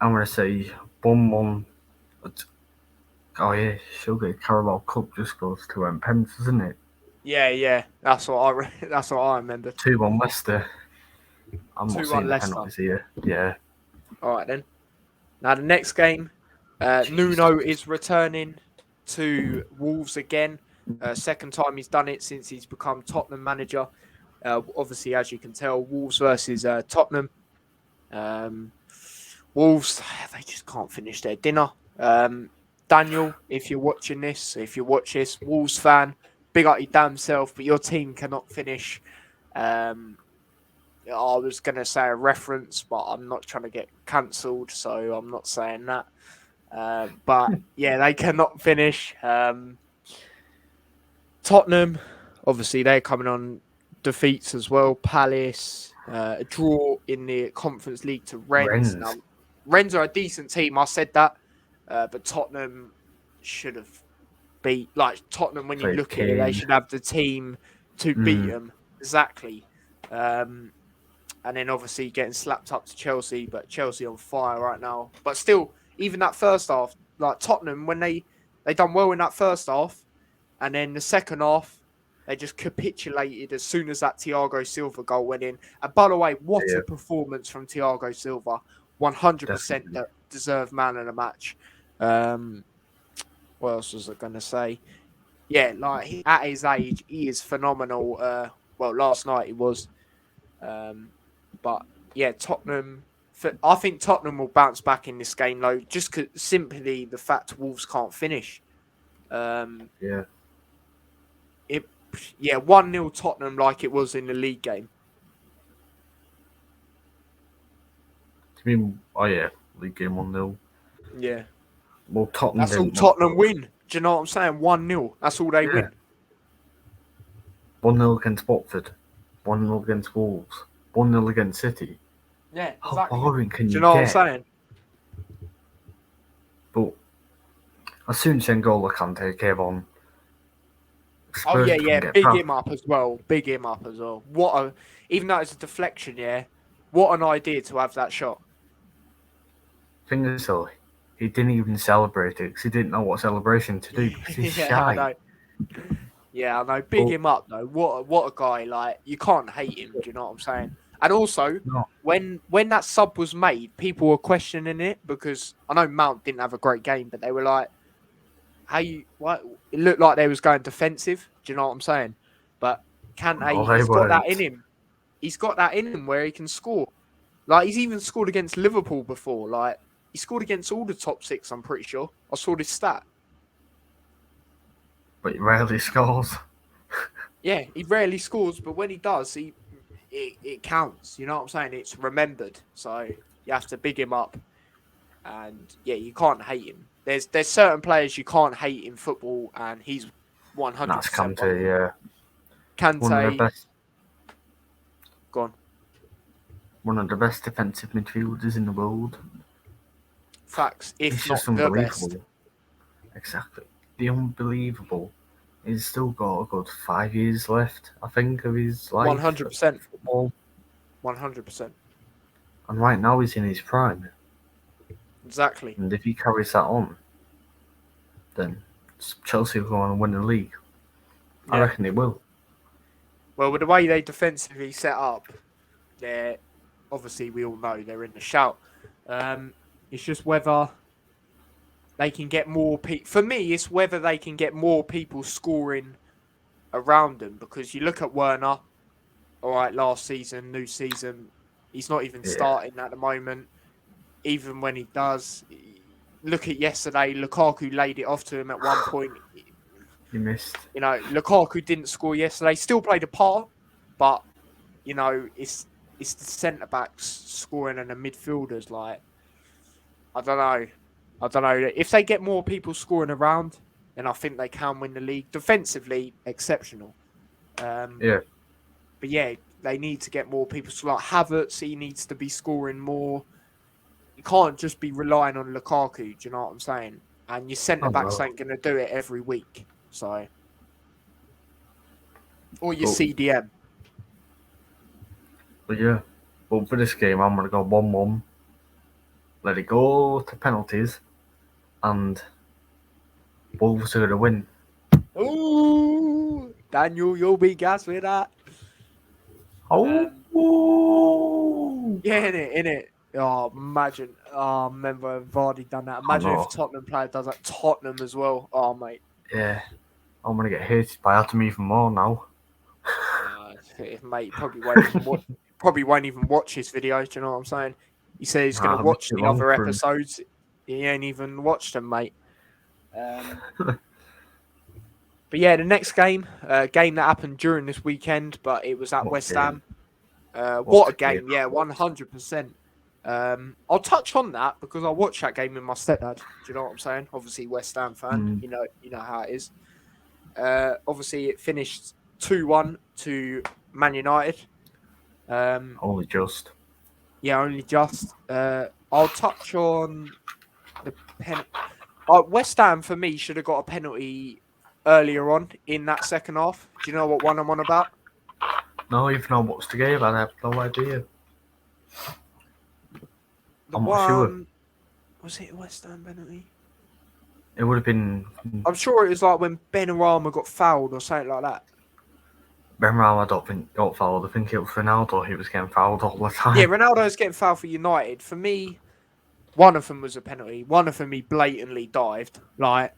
I'm going to say 1-1. Oh yeah, she'll get Carabao Cup just goes to pens, isn't it? Yeah. That's what I remember. 2-1 Leicester. I'm not seeing the penalties here. Yeah. All right then. Now the next game, Nuno is returning to Wolves again. Second time he's done it since he's become Tottenham manager. Obviously, as you can tell, Wolves versus Tottenham. Wolves, they just can't finish their dinner. Daniel, if you watch this, Wolves fan, big up your damn self, but your team cannot finish. I was going to say a reference, but I'm not trying to get cancelled, so I'm not saying that. But yeah, they cannot finish. Tottenham, obviously, they're coming on defeats as well. Palace, a draw in the Conference League to Rennes. Now, Rennes are a decent team, I said that. But Tottenham should have beat... Like, Tottenham, when you look at it, they should have the team to beat them. Exactly. And then, obviously, getting slapped up to Chelsea. But Chelsea on fire right now. But still, even that first half, like Tottenham, when they done well in that first half, and then the second half, they just capitulated as soon as that Thiago Silva goal went in. And by the way, what a performance from Thiago Silva. 100% that deserved man of the match. What else was I going to say? Yeah, like at his age, he is phenomenal. Well, last night he was. But yeah, Tottenham. I think Tottenham will bounce back in this game, though, just simply the fact Wolves can't finish. 1-0 Tottenham like it was in the league game. You mean, league game 1-0. Yeah. Well, Tottenham. That's all Tottenham win. Do you know what I'm saying? 1-0. That's all they win. 1-0 against Watford. 1-0 against Wolves. 1-0 against City. Yeah, exactly. How boring can you get? Do you know what I'm saying? But as soon as N'Golo Kante came on, Spurs big him up as well. Even though it's a deflection, what an idea to have that shot. Thing is, though, he didn't even celebrate it because he didn't know what celebration to do because he's shy. I know. Big him up though. What a guy! Like, you can't hate him. Do you know what I'm saying? And also, when that sub was made, people were questioning it because I know Mount didn't have a great game, but they were like, What? It looked like they was going defensive. Do you know what I'm saying? But Kante, he's got that in him. He's got that in him where he can score. Like, he's even scored against Liverpool before. Like, he scored against all the top 6, I'm pretty sure. I saw this stat. But he rarely scores. Yeah, he rarely scores, but when he does, it counts. You know what I'm saying? It's remembered. So you have to big him up. And yeah, you can't hate him. There's certain players you can't hate in football, and he's 100%. That's Kante, yeah. Kante. One of the best. Go on. One of the best defensive midfielders in the world. Facts, if not the best. Exactly. The unbelievable. He's still got a good 5 years left, I think, of his life. 100%. Football. 100%. And right now he's in his prime. Exactly. And if he carries that on, then Chelsea will go on and win the league. I reckon they will. Well, with the way they defensively set up, they're obviously, we all know they're in the shout. It's just whether they can get more people. For me, it's whether they can get more people scoring around them, because you look at Werner, all right, last season, new season, he's not even starting at the moment. Even when he does, look at yesterday, Lukaku laid it off to him at one point. He missed. Lukaku didn't score yesterday, still played a part, but, it's the centre-backs scoring and the midfielders, like, I don't know. If they get more people scoring around, then I think they can win the league. Defensively, exceptional. But yeah, they need to get more people. So like Havertz, he needs to be scoring more. You can't just be relying on Lukaku. Do you know what I'm saying? And your centre backs ain't going to do it every week. So, or your CDM. But yeah, but for this game, I'm going to go 1-1. Let it go to penalties, and Wolves are going to win. Ooh, Daniel, you'll be gassed with that. Yeah, innit. Oh, imagine. Oh, remember Vardy done that. Imagine if Tottenham player does that. Tottenham as well. Oh, mate. Yeah. I'm going to get hated by Adam even more now. Mate, probably won't even watch his videos. Do you know what I'm saying? He said he's going to watch the other episodes. He ain't even watched them, mate. But yeah, the next game that happened during this weekend, but it was at West Ham. What a game, yeah, 100%. I'll touch on that because I watched that game with my stepdad. Do you know what I'm saying? Obviously, West Ham fan. You know how it is. Obviously, it finished 2-1 to Man United. Only just. Yeah, only just. I'll touch on the pen. West Ham, for me, should have got a penalty earlier on in that second half. Do you know what one I'm on about? No, even though I watched the game, I have no idea. I'm not sure. Was it a West Ham penalty? It would have been. I'm sure it was like when Benrahma got fouled or something like that. Benrahma, I don't think got fouled. I think it was Ronaldo. He was getting fouled all the time. Yeah, Ronaldo's getting fouled for United. For me, one of them was a penalty. One of them he blatantly dived. Like,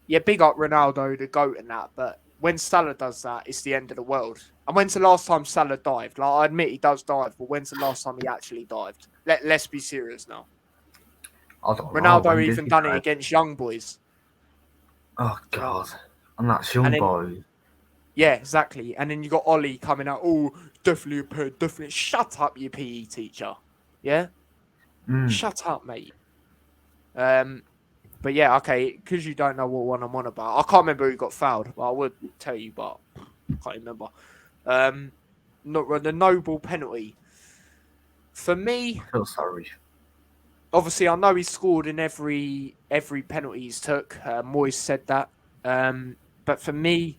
yeah, big up Ronaldo, the GOAT and that. But when Salah does that, it's the end of the world. And when's the last time Salah dived? Like, I admit he does dive, but when's the last time he actually dived? Let's be serious now. I don't know. Ronaldo even done it against young boys. Oh, God. And that's young boy. Yeah, exactly. And then you got Ollie coming out. Oh, definitely a pen. Definitely. Shut up, you PE teacher. Yeah? Shut up, mate. But yeah, okay, because you don't know what one I'm on about. I can't remember who got fouled, but I would tell you, but I can't remember. The Noble penalty. For me... I feel sorry. Obviously, I know he scored in every penalty he's took. Moyes said that. But for me,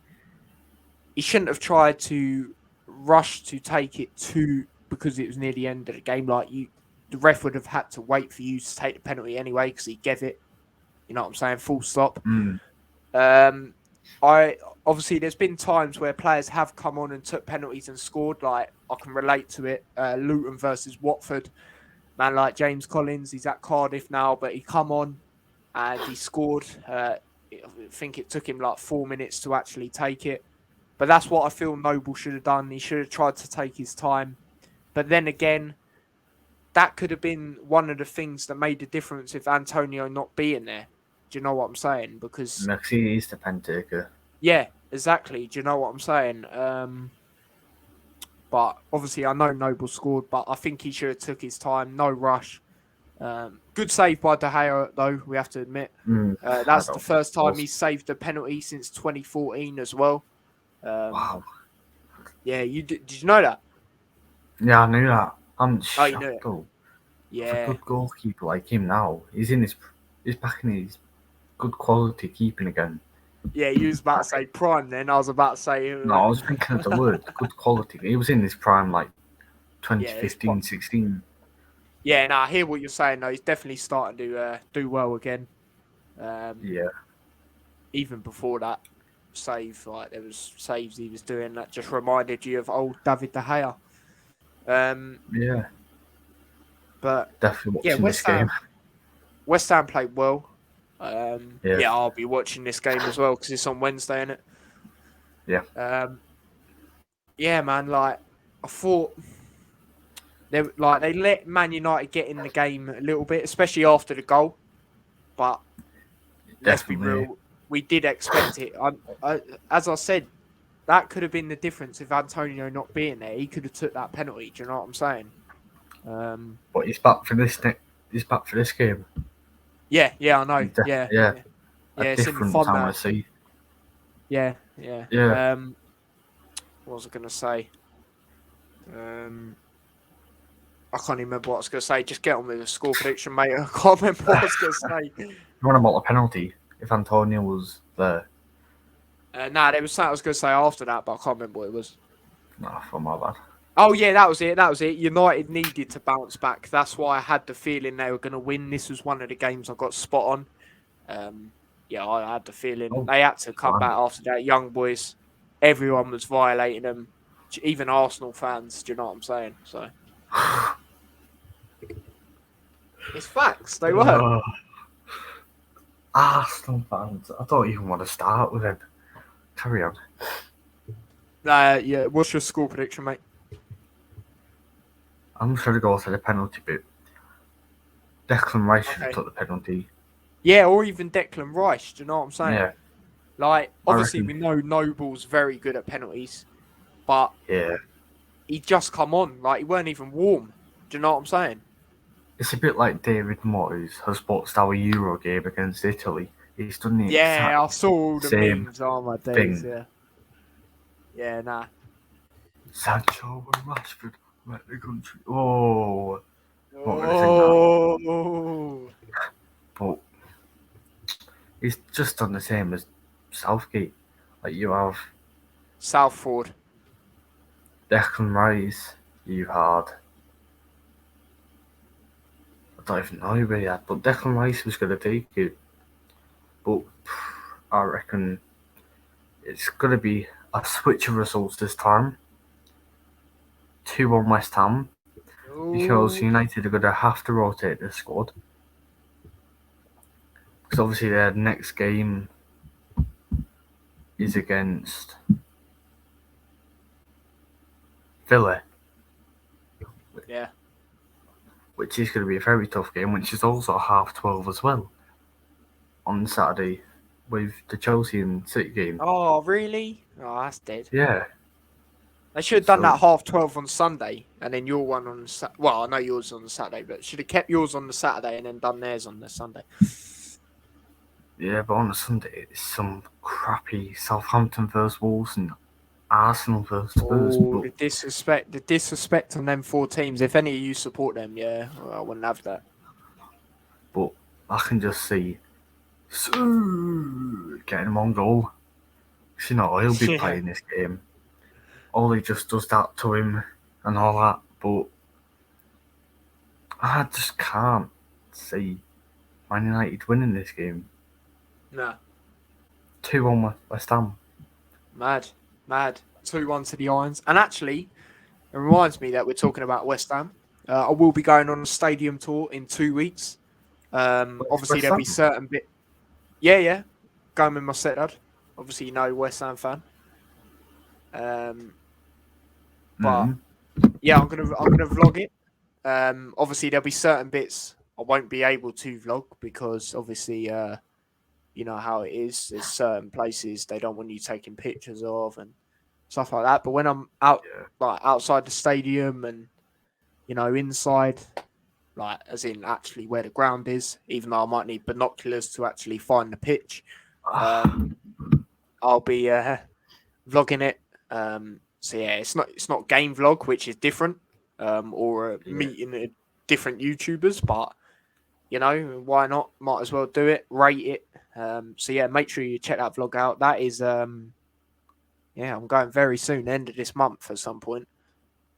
he shouldn't have tried to rush to take it because it was near the end of the game. Like, the ref would have had to wait for you to take the penalty anyway because he gave it. You know what I'm saying? Full stop. Obviously, there's been times where players have come on and took penalties and scored. Like, I can relate to it. Luton versus Watford. Man like James Collins, he's at Cardiff now, but he come on and he scored. I think it took him like 4 minutes to actually take it. But that's what I feel Noble should have done. He should have tried to take his time. But then again, that could have been one of the things that made the difference with Antonio not being there. Do you know what I'm saying? Because he's the pen taker. Yeah, exactly. Do you know what I'm saying? But obviously, I know Noble scored, but I think he should have took his time. No rush. Good save by De Gea, though, we have to admit. That's the first time he's saved a penalty since 2014 as well. Wow. Yeah, did you know that? Yeah, I knew that. I'm shocked, you knew it? though. Yeah. For a good goalkeeper like him now, he's back in his good quality keeping again. Yeah, you was about to say prime then. I was about to say... No, I was thinking of the word, good quality. He was in his prime like 2015, 16. Yeah, I hear what you're saying, though. He's definitely starting to do well again. Yeah. Even before that save, like there was saves he was doing that just reminded you of old David De Gea. Yeah. But definitely watching this game. West Ham played well. I'll be watching this game as well because it's on Wednesday, isn't it? Yeah. Man. Like I thought, they let Man United get in the game a little bit, especially after the goal. But let's be real, we did expect it. As I said, that could have been the difference if Antonio not being there. He could have took that penalty. Do you know what I'm saying? But he's back for this. He's back for this game. Yeah, I know. Yeah. A different time I see. Yeah. What was I going to say? I can't even remember what I was going to say. Just get on with the score prediction, mate. I can't remember what I was going to say. You want about the penalty if Antonio was there? There was something I was going to say after that, but I can't remember what it was. No, for my bad. Oh, yeah, that was it. United needed to bounce back. That's why I had the feeling they were going to win. This was one of the games I got spot on. I had the feeling they had to come back after that. Young boys, everyone was violating them, even Arsenal fans. Do you know what I'm saying? So it's facts. They were. Arsenal fans. I don't even want to start with them. Carry on. What's your score prediction, mate? I'm just going to go to the penalty bit. Declan Rice should have took the penalty. Yeah, or even Declan Rice. Do you know what I'm saying? Yeah. Like, obviously, we know Noble's very good at penalties, but he just come on. Like, he weren't even warm. Do you know what I'm saying? It's a bit like David Moyes has boxed our Euro game against Italy. He's done the I saw all the same memes on my days. thing. Yeah, nah. Sancho and Rashford met the country. Oh. But it's just done the same as Southgate. Like, you have Southford, Declan Rice, you had, I don't even know who he had, but Declan Rice was going to take it. But I reckon it's going to be a switch of results this time. 2-1 West Ham. Because United are going to have to rotate their squad. Because obviously their next game is against Villa. Yeah. Which is going to be a very tough game, which is also 12:30 as well. On Saturday with the Chelsea and City game. Oh, really? Oh, that's dead. Yeah. They should have done that 12:30 on Sunday, and then your one on I know yours on the Saturday, but should have kept yours on the Saturday and then done theirs on the Sunday. Yeah, but on the Sunday it's some crappy Southampton versus Wolves and Arsenal versus Spurs. The disrespect on them 4 teams. If any of you support them, I wouldn't have that. But I can just see getting him on goal. He'll be playing this game. Ollie just does that to him and all that, but I just can't see Man United winning this game. No. 2-1 West Ham. Mad. 2-1 to the Irons. And actually, it reminds me that we're talking about West Ham. I will be going on a stadium tour in 2 weeks. Obviously, there'll be certain bit. Yeah. Going with my stepdad. Obviously, West Ham fan. But I'm gonna vlog it. Obviously there'll be certain bits I won't be able to vlog because obviously you know how it is. There's certain places they don't want you taking pictures of and stuff like that. But when I'm out like outside the stadium and inside, like as in actually where the ground is, even though I might need binoculars to actually find the pitch, I'll be vlogging it. So it's not game vlog, which is different, or meeting different YouTubers, but why not? Might as well do it, rate it. Make sure you check that vlog out. That is, I'm going very soon, end of this month at some point.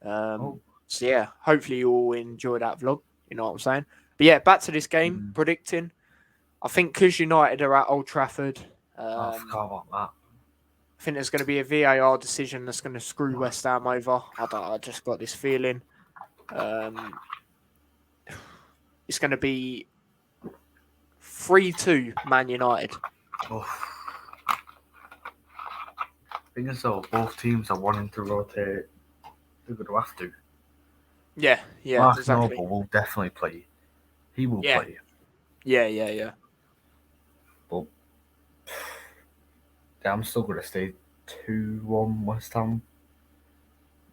Hopefully you all enjoy that vlog. You know what I'm saying? But back to this game, predicting. I think because United are at Old Trafford. I forgot about that. I think there's going to be a VAR decision that's going to screw West Ham over. I just got this feeling. It's going to be 3-2 Man United. Oh. Thing is, though, both teams are wanting to rotate. They're going to have to. Yeah, Mark exactly. Noble will definitely play. He will play. Yeah. But I'm still going to stay 2-1 West Ham.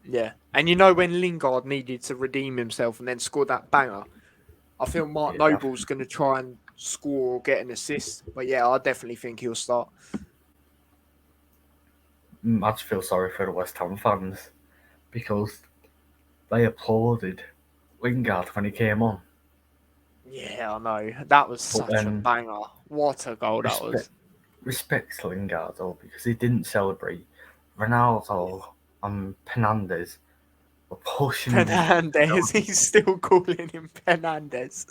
Yeah. And when Lingard needed to redeem himself and then scored that banger, I feel Mark Noble's going to try and score or get an assist. But yeah, I definitely think he'll start. I just feel sorry for the West Ham fans because they applauded Lingard when he came on. Yeah, I know. That was such a banger. What a goal that was. Respect to Lingard, though, because he didn't celebrate. Ronaldo and Penandes were pushing him. Penandes, he's still calling him Penandes.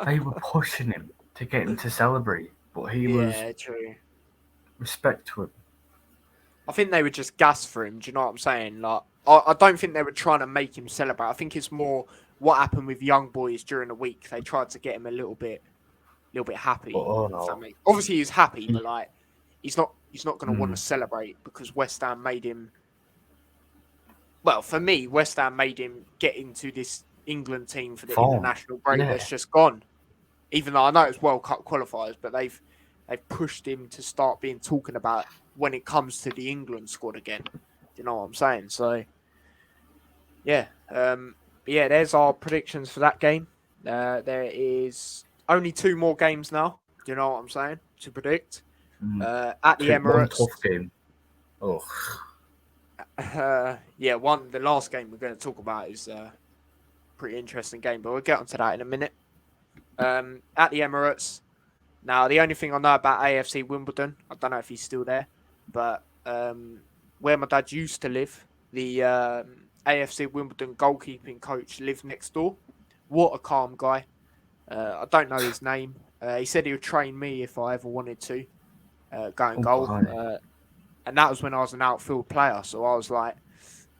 They were pushing him to get him to celebrate, but he was... Yeah, true. Respect to him. I think they were just gas for him, do you know what I'm saying? Like, I don't think they were trying to make him celebrate. I think it's more what happened with young boys during the week. They tried to get him a little bit happy. No. Obviously he's happy, but like he's not going to want to celebrate because West Ham made him. Well, for me, West Ham made him get into this England team for the international break that's just gone. Even though I know it's World Cup qualifiers, but they've pushed him to start being talking about when it comes to the England squad again. Do you know what I'm saying? So, yeah. There's our predictions for that game. There is only 2 more games now. Do you know what I'm saying? To predict. At the Emirates. One tough game. Oh. The last game we're going to talk about is a pretty interesting game, but we'll get onto that in a minute. At the Emirates. Now, the only thing I know about AFC Wimbledon, I don't know if he's still there, but where my dad used to live, the AFC Wimbledon goalkeeping coach lived next door. What a calm guy. I don't know his name. He said he would train me if I ever wanted to go and goal. And that was when I was an outfield player. So I was like,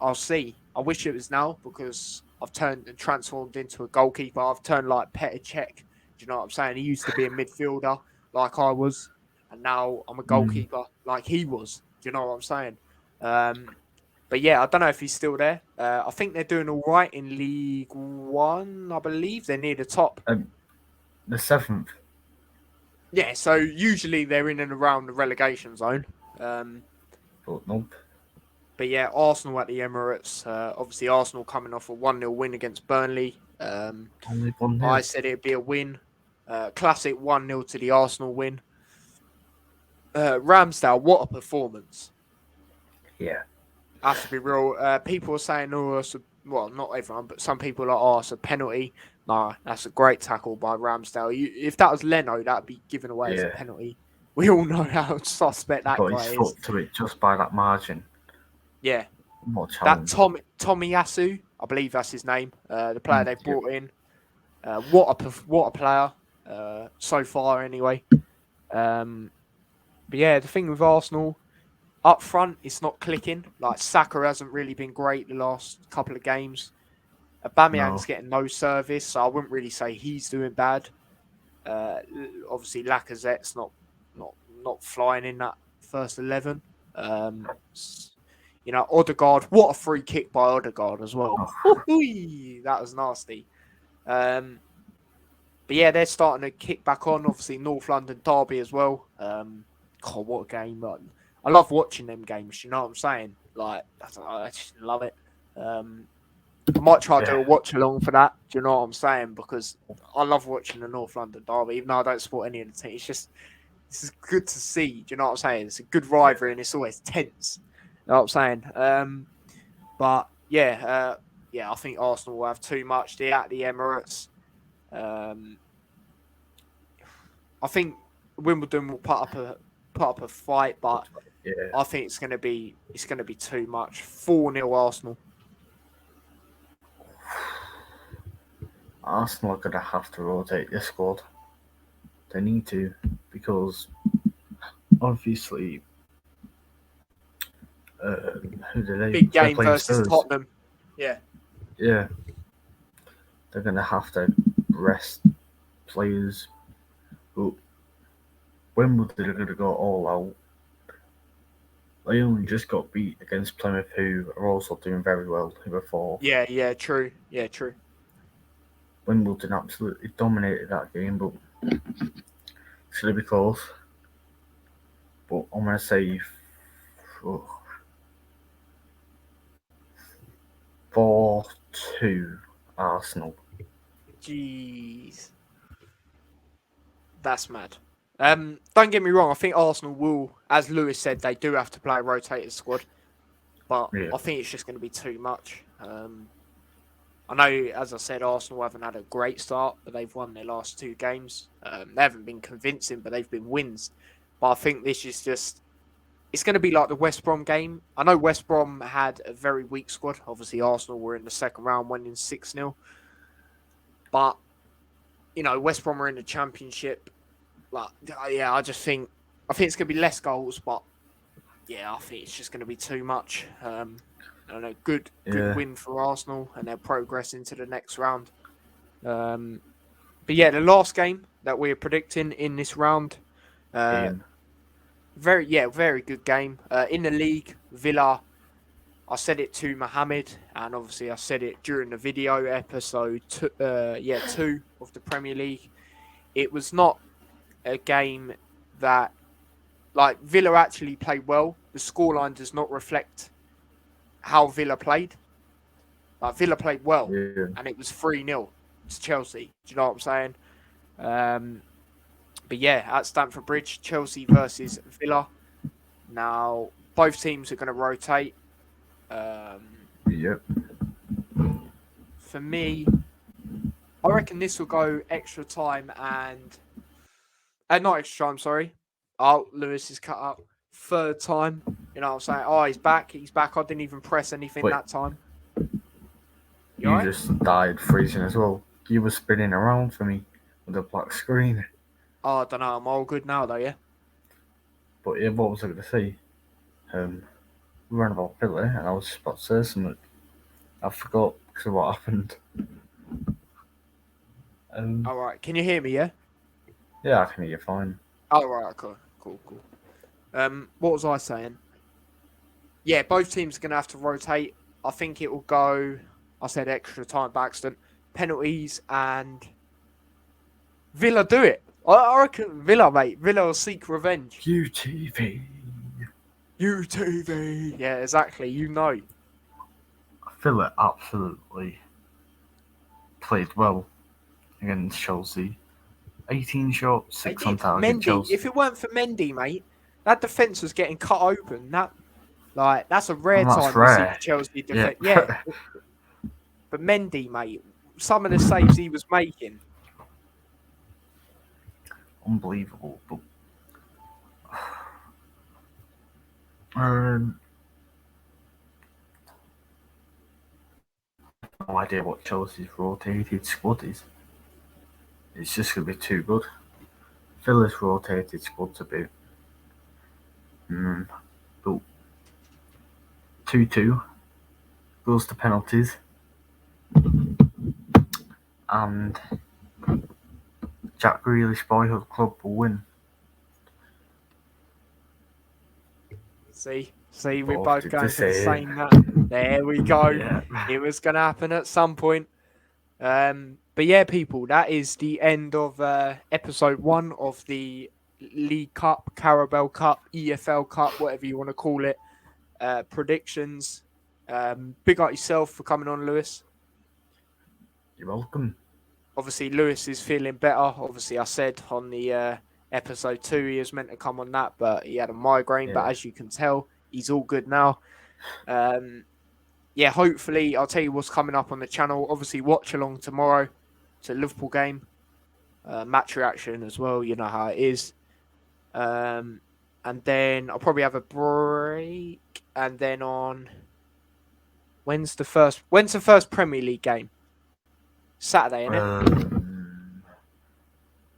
I'll see. I wish it was now because I've turned and transformed into a goalkeeper. I've turned like Petr Cech. Do you know what I'm saying? He used to be a midfielder like I was. And now I'm a goalkeeper like he was. Do you know what I'm saying? But yeah, I don't know if he's still there. I think they're doing all right in League One. I believe they're near the top. The 7th. Yeah, so usually they're in and around the relegation zone. Nope. But yeah, Arsenal at the Emirates. Obviously, Arsenal coming off a 1-0 win against Burnley. Only 1-0. I said it'd be a win. Classic 1-0 to the Arsenal win. Ramsdale, what a performance. Yeah. I have to be real. People are saying, not everyone, but some people are, it's a penalty. Nah, that's a great tackle by Ramsdale. If that was Leno, that'd be given away as a penalty. We all know how suspect that guy is. Got his foot to it just by that margin. Yeah. That Tomiyasu, I believe that's his name, the player they brought in. What a player so far, anyway. But yeah, the thing with Arsenal, up front, it's not clicking. Like, Saka hasn't really been great the last couple of games. Aubameyang's getting no service, so I wouldn't really say he's doing bad. Obviously, Lacazette's not flying in that first 11. Odegaard, what a free kick by Odegaard as well. That was nasty. But yeah, they're starting to kick back on. Obviously, North London derby as well. God, what a game! I love watching them games. You know what I'm saying? Like, I just love it. I might try to do a watch along for that. Do you know what I'm saying? Because I love watching the North London derby, even though I don't support any of the teams. This is good to see. Do you know what I'm saying? It's a good rivalry and it's always tense. You know what I'm saying? But yeah, I think Arsenal will have too much. They're at the Emirates. I think Wimbledon will put up a fight, but I think it's going to be too much. 4-0 Arsenal. Arsenal are going to have to rotate their squad. They need to, because obviously, who do they? Big game versus Spurs. Tottenham. Yeah. Yeah. They're going to have to rest players. But Wimbledon are going to go all out. They only just got beat against Plymouth, who are also doing very well, who were fourth. Yeah, true. Yeah, true. Wimbledon absolutely dominated that game, but it's going to be close. But I'm going to say 4-2 Arsenal. Jeez. That's mad. Don't get me wrong, I think Arsenal will, as Lewis said, they do have to play a rotated squad. But I think it's just going to be too much. I know, as I said, Arsenal haven't had a great start, but they've won their last 2 games. They haven't been convincing, but they've been wins. But I think this is just... It's going to be like the West Brom game. I know West Brom had a very weak squad. Obviously, Arsenal were in the second round, winning 6-0. But, West Brom are in the Championship. Like, yeah, I think it's going to be less goals, but yeah, I think it's just going to be too much. I don't know, good win for Arsenal, and they'll progress into the next round. But yeah, the last game that we're predicting in this round, very good game. In the league, Villa, I said it to Mohammed, and obviously I said it during the video episode 2 of the Premier League. It was not a game that, like, Villa actually played well. The scoreline does not reflect how Villa played. Like, Villa played well, and it was 3-0 to Chelsea. Do you know what I'm saying? But yeah, at Stamford Bridge, Chelsea versus Villa. Now, both teams are going to rotate. For me, I reckon this will go extra time and... not extra time, sorry. Oh, Lewis is cut up. Third time. You know what I'm saying? Oh, he's back. I didn't even press anything that time. You right? Just died freezing as well. You were spinning around for me with a black screen. Oh, I don't know. I'm all good now, though, yeah? But yeah, what was I going to say? We ran about Villa, and I was just about to say something. I forgot because of what happened. All right. Can you hear me, yeah? Yeah, I can hear you fine. Oh, right. Cool. What was I saying? Yeah, both teams are going to have to rotate. I think it will go, I said extra time by accident, penalties, and Villa do it. I reckon Villa, mate. Villa will seek revenge. UTV. Yeah, exactly. Villa absolutely played well against Chelsea. 18 shots, 6 on target. Mendy, if it weren't for Mendy, mate, that defence was getting cut open. That's a rare time to see Chelsea defence. Yeah. But Mendy, mate, some of the saves he was making. Unbelievable. But no idea what Chelsea's rotated squad is. It's just going to be too good. Villa's rotated squad's a bit... But 2-2 goes to penalties. And Jack Grealish Boyhood Club will win. See, we're both going for the same that. There we go. Yeah. It was going to happen at some point. But yeah, people, that is the end of episode 1 of the League Cup, Carabao Cup, EFL Cup, whatever you want to call it. Predictions. Big up yourself for coming on, Lewis. You're welcome. Obviously, Lewis is feeling better. Obviously, I said on the episode 2 he was meant to come on that, but he had a migraine. Yeah. But as you can tell, he's all good now. Yeah, hopefully, I'll tell you what's coming up on the channel. Obviously, watch along tomorrow. It's a Liverpool game. Match reaction as well. You know how it is. And then I'll probably have a break. And then on... When's the first Premier League game? Saturday, isn't it?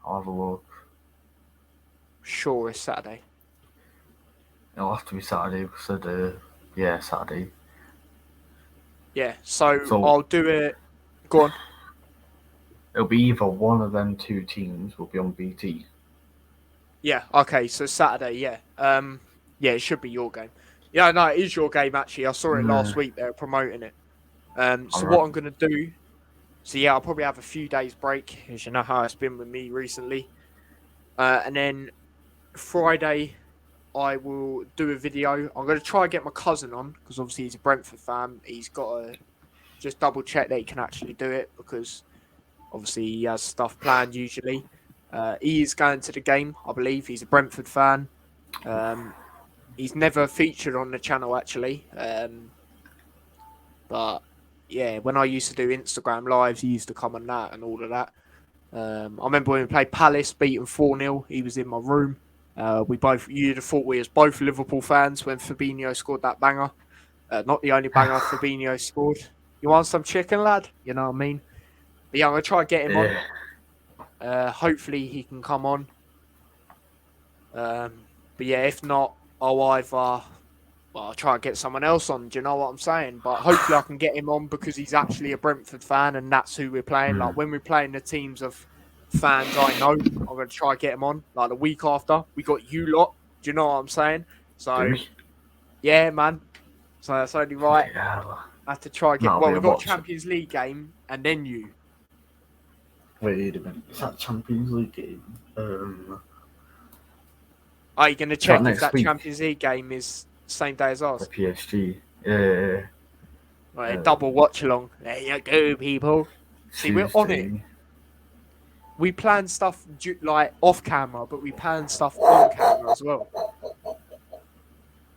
I'll have a look. Sure, it's Saturday. It'll have to be Saturday. Saturday. Yeah, so I'll do it. Go on. It'll be either one of them 2 teams will be on BT. Yeah, okay, so Saturday, yeah. Yeah, it should be your game. Yeah, no, it is your game, actually. I saw it last week. They were promoting it. So what I'm going to do... So, yeah, I'll probably have a few days break, as you know how it's been with me recently. And then Friday, I will do a video. I'm going to try and get my cousin on, because obviously he's a Brentford fan. He's got to just double check that he can actually do it, because obviously he has stuff planned usually. He is going to the game, I believe. He's a Brentford fan. He's never featured on the channel, actually. But, yeah, when I used to do Instagram lives, he used to come on that and all of that. I remember when we played Palace, beaten 4-0. He was in my room. You'd have thought we was both Liverpool fans when Fabinho scored that banger. Not the only banger Fabinho scored. You want some chicken, lad? You know what I mean? But yeah, I'm going to try and get him on. Hopefully he can come on. But yeah, if not, I'll try and get someone else on. Do you know what I'm saying? But hopefully I can get him on because he's actually a Brentford fan and that's who we're playing. Like when we're playing the teams of fans I know, I'm going to try and get him on. Like the week after, we got you lot. Do you know what I'm saying? So, yeah, man. So that's only right. I have to try and get... Well, we've got Champions League game and then you. Wait a minute. Is that Champions League game? Are you going to check if that Champions League game is the same day as ours? The PSG. Yeah. Right, double watch along. There you go, people. See, we're on it. We plan stuff like off camera, but we plan stuff on camera as well.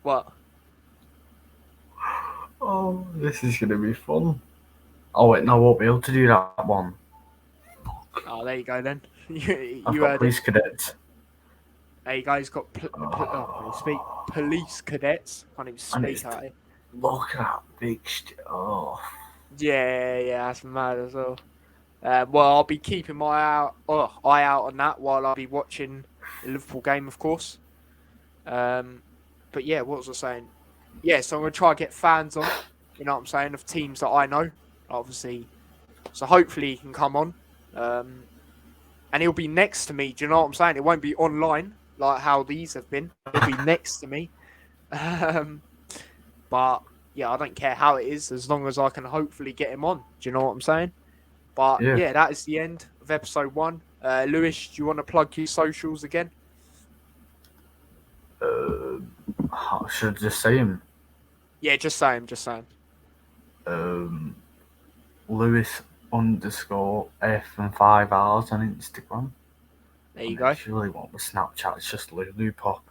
What? Oh, this is going to be fun. Oh, wait, no, I won't be able to do that one. Oh, there you go then. you I've got police cadets. There you go, he's got police cadets. Can't even speak out here. Look at that big Yeah, that's mad as well. Well, I'll be keeping my eye out on that while I'll be watching the Liverpool game, of course. But yeah, what was I saying? Yeah, so I'm going to try and get fans on, you know what I'm saying, of teams that I know, obviously. So hopefully he can come on. And he'll be next to me, do you know what I'm saying? It won't be online, like how these have been. He'll be next to me. But, yeah, I don't care how it is, as long as I can hopefully get him on. Do you know what I'm saying? But, yeah that is the end of episode 1. Lewis, do you want to plug your socials again? Should I just say him? Yeah, just say him, Lewis_F and 5 R's on Instagram. There you go. If you really want the Snapchat, it's just Lulu Pop.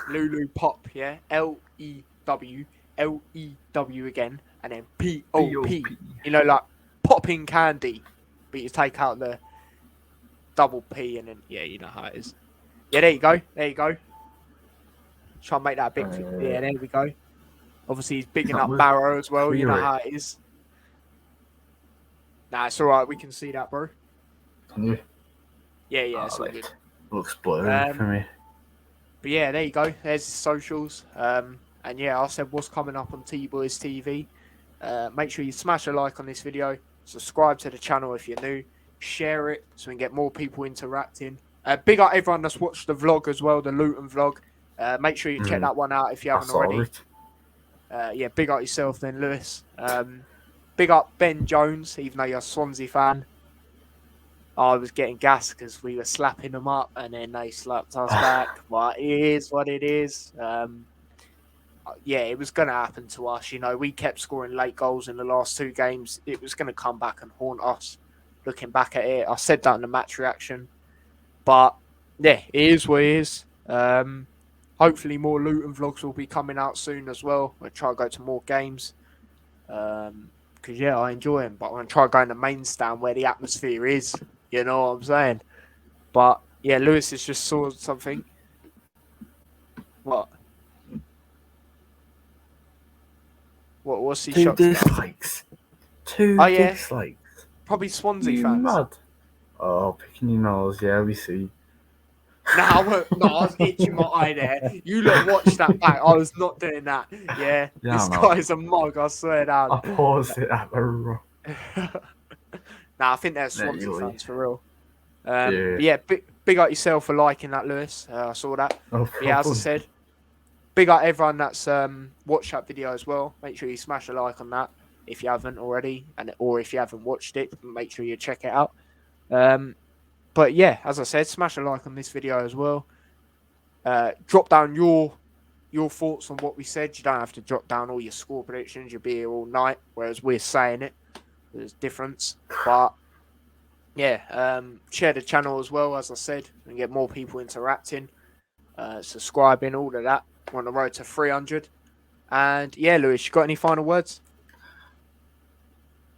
Lulu Pop, yeah. LEW again, and then POP. You know, like popping candy, but you take out the double P and then yeah, you know how it is. Yeah, there you go. Try and make that a bit. Yeah, there we go. Obviously, he's bigging up Barrow as well. You know how it is. Nah, it's all right. We can see that, bro. Can you? Yeah, it's all good. Looks blurry for me. But yeah, there you go. There's his socials. And yeah, I said what's coming up on T-Boys TV. Make sure you smash a like on this video. Subscribe to the channel if you're new. Share it so we can get more people interacting. Big up everyone that's watched the vlog as well, the Luton vlog. Make sure you check that one out if you haven't already. Yeah, big up yourself then, Lewis. Big up Ben Jones, even though you're a Swansea fan. I was getting gassed because we were slapping them up and then they slapped us back. But it is what it is. Yeah, it was going to happen to us. You know, we kept scoring late goals in the last 2 games. It was going to come back and haunt us. Looking back at it, I said that in the match reaction. But yeah, it is what it is. Hopefully more Luton vlogs will be coming out soon as well. We'll try to go to more games. Because, yeah, I enjoy them. But I'm going to try going to main stand where the atmosphere is. You know what I'm saying? But, yeah, Lewis has just saw something. What? What's he shocked about? 2 dislikes. 2 dislikes. Probably Swansea fans. Mad. Oh, picking your nose. Yeah, we see. No, I was itching my eye there. You lot watched that back. I was not doing that. Yeah, this guy's a mug, I swear down. I paused it at the wrong. Nah, I think they're Swansea fans for real. But yeah, big up yourself for liking that, Lewis. I saw that. No But yeah, as I said, big up everyone that's watched that video as well. Make sure you smash a like on that if you haven't already, or if you haven't watched it, make sure you check it out. But yeah, as I said, smash a like on this video as well. Drop down your thoughts on what we said. You don't have to drop down all your score predictions. You'll be here all night, whereas we're saying it. There's a difference. But yeah, share the channel as well, as I said, and get more people interacting, subscribing, all of that. We're on the road to 300. And yeah, Lewis, you got any final words?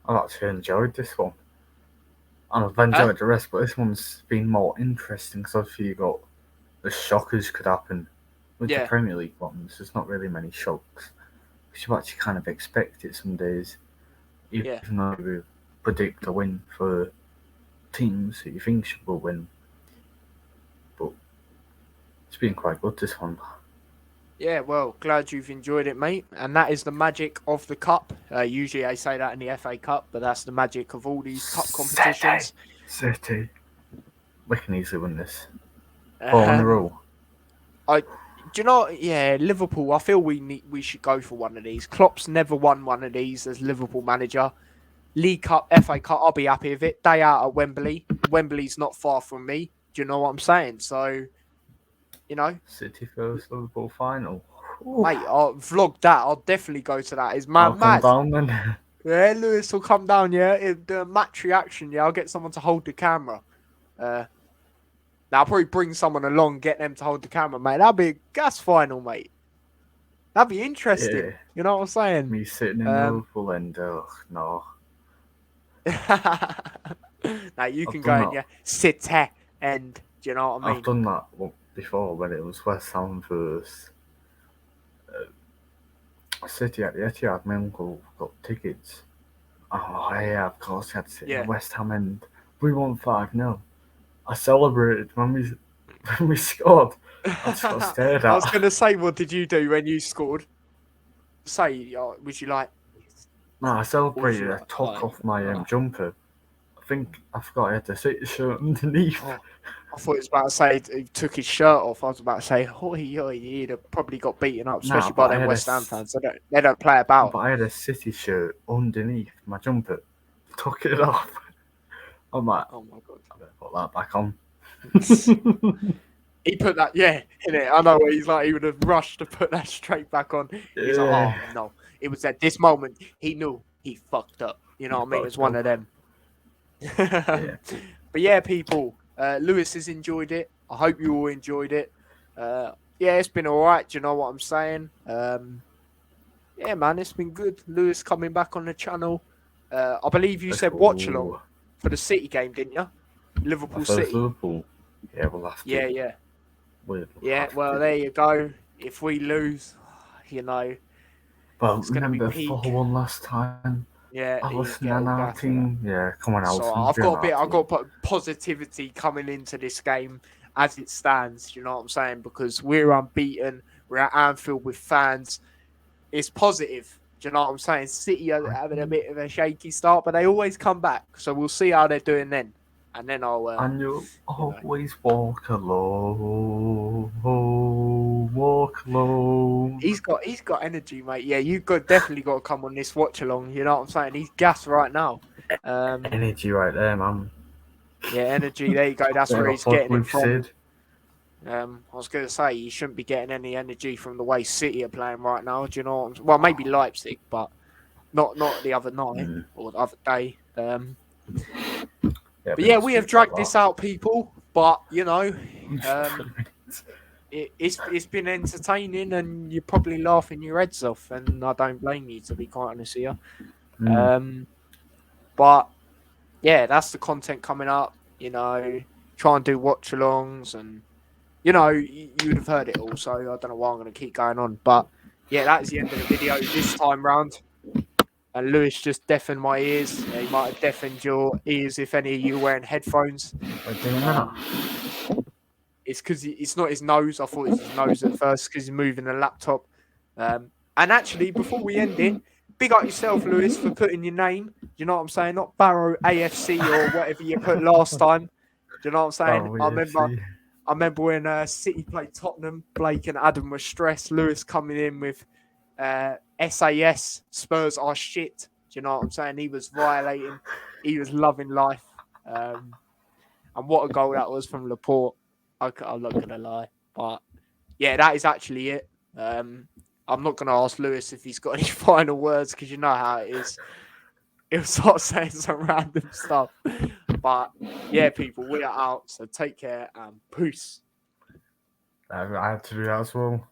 I've actually enjoyed this one. And I've enjoyed the rest, but this one's been more interesting because obviously you got the shockers could happen. With the Premier League ones, there's not really many shocks. Because you actually kind of expect it some days. Even though you predict a win for teams that you think will win. But it's been quite good, this one. Yeah, well, glad you've enjoyed it, mate. And that is the magic of the cup. Usually I say that in the FA Cup, but that's the magic of all these cup competitions. City. We can easily win this. 4 in a row. Do you know? Yeah, Liverpool. I feel we should go for one of these. Klopp's never won one of these as Liverpool manager. League Cup, FA Cup. I'll be happy with it. Day out at Wembley. Wembley's not far from me. Do you know what I'm saying? So, you know, City first Liverpool final. Mate, I'll vlog that. I'll definitely go to that. It's mad. Come down then. Yeah, Lewis will come down. Yeah, the match reaction. Yeah, I'll get someone to hold the camera. Now I'll probably bring someone along, get them to hold the camera, mate. That'd be a gas final, mate. That'd be interesting. Yeah. You know what I'm saying? Me sitting in Liverpool and no. Now you can go and sit and do you know what I mean? I've done that before when it was West Ham versus City at the Etihad. My uncle got tickets. Oh yeah, of course he had to sit in the West Ham end. We won 5-0. I celebrated when we scored. I just got stared at. I was gonna say, what did you do when you scored? Say, was you like? No, I celebrated. I took off my jumper. I think I forgot I had the City shirt underneath. Oh, I thought he was about to say he took his shirt off. I was about to say, he'd have probably got beaten up, especially by them West Ham fans. They don't play about. But I had a City shirt underneath my jumper. Took it off. I'm like, oh my god, I better put that back on. He put that, in it. I know. He's like, he would have rushed to put that straight back on. He's like, oh no. It was at this moment he knew he fucked up. You know what I mean? It was one of them. But yeah, people, Lewis has enjoyed it. I hope you all enjoyed it. It's been all right. Do you know what I'm saying? Yeah, man, it's been good. Lewis coming back on the channel. I believe you said watch along for the City game, didn't you? Liverpool City. Liverpool. Yeah, we'll have to. Yeah. Well, there you go. If we lose, you know. Well, remember 4-1 last time. Yeah, I listened to our team. Yeah, come on, Alison. So I've got to put positivity coming into this game as it stands. You know what I'm saying? Because we're unbeaten. We're at Anfield with fans. It's positive. Do you know what I'm saying? City are having a bit of a shaky start, but they always come back. So we'll see how they're doing then. And then I'll. And you'll always walk alone. Walk alone. He's got energy, mate. Yeah, definitely got to come on this watch along. You know what I'm saying? He's gassed right now. Energy right there, man. Yeah, energy. There you go. That's where he's getting it from. I was going to say he shouldn't be getting any energy from the way City are playing right now. Do you know what I'm saying? Well, maybe Leipzig, but not the other night or the other day. But yeah, we have dragged this out, people. But you know, it's been entertaining, and you're probably laughing your heads off, and I don't blame you, to be quite honest here. But yeah, that's the content coming up. You know, try and do watch-alongs, and you know, you'd have heard it all. So I don't know why I'm going to keep going on, but yeah, that is the end of the video this time round. And Lewis just deafened my ears. He might have deafened your ears if any of you are wearing headphones. It's because it's not his nose. I thought it was his nose at first because he's moving the laptop. And actually, before we end it, big up yourself, Lewis, for putting your name. You know what I'm saying? Not Barrow AFC or whatever you put last time. you know what I'm saying? Oh, I remember when City played Tottenham, Blake and Adam were stressed. Lewis coming in with SAS, Spurs are shit. Do you know what I'm saying? He was violating. He was loving life. And what a goal that was from Laporte. I'm not going to lie. But, yeah, that is actually it. I'm not going to ask Lewis if he's got any final words because you know how it is. He'll start saying some random stuff. But, yeah, people, we are out. So take care and peace. I had to do that as well.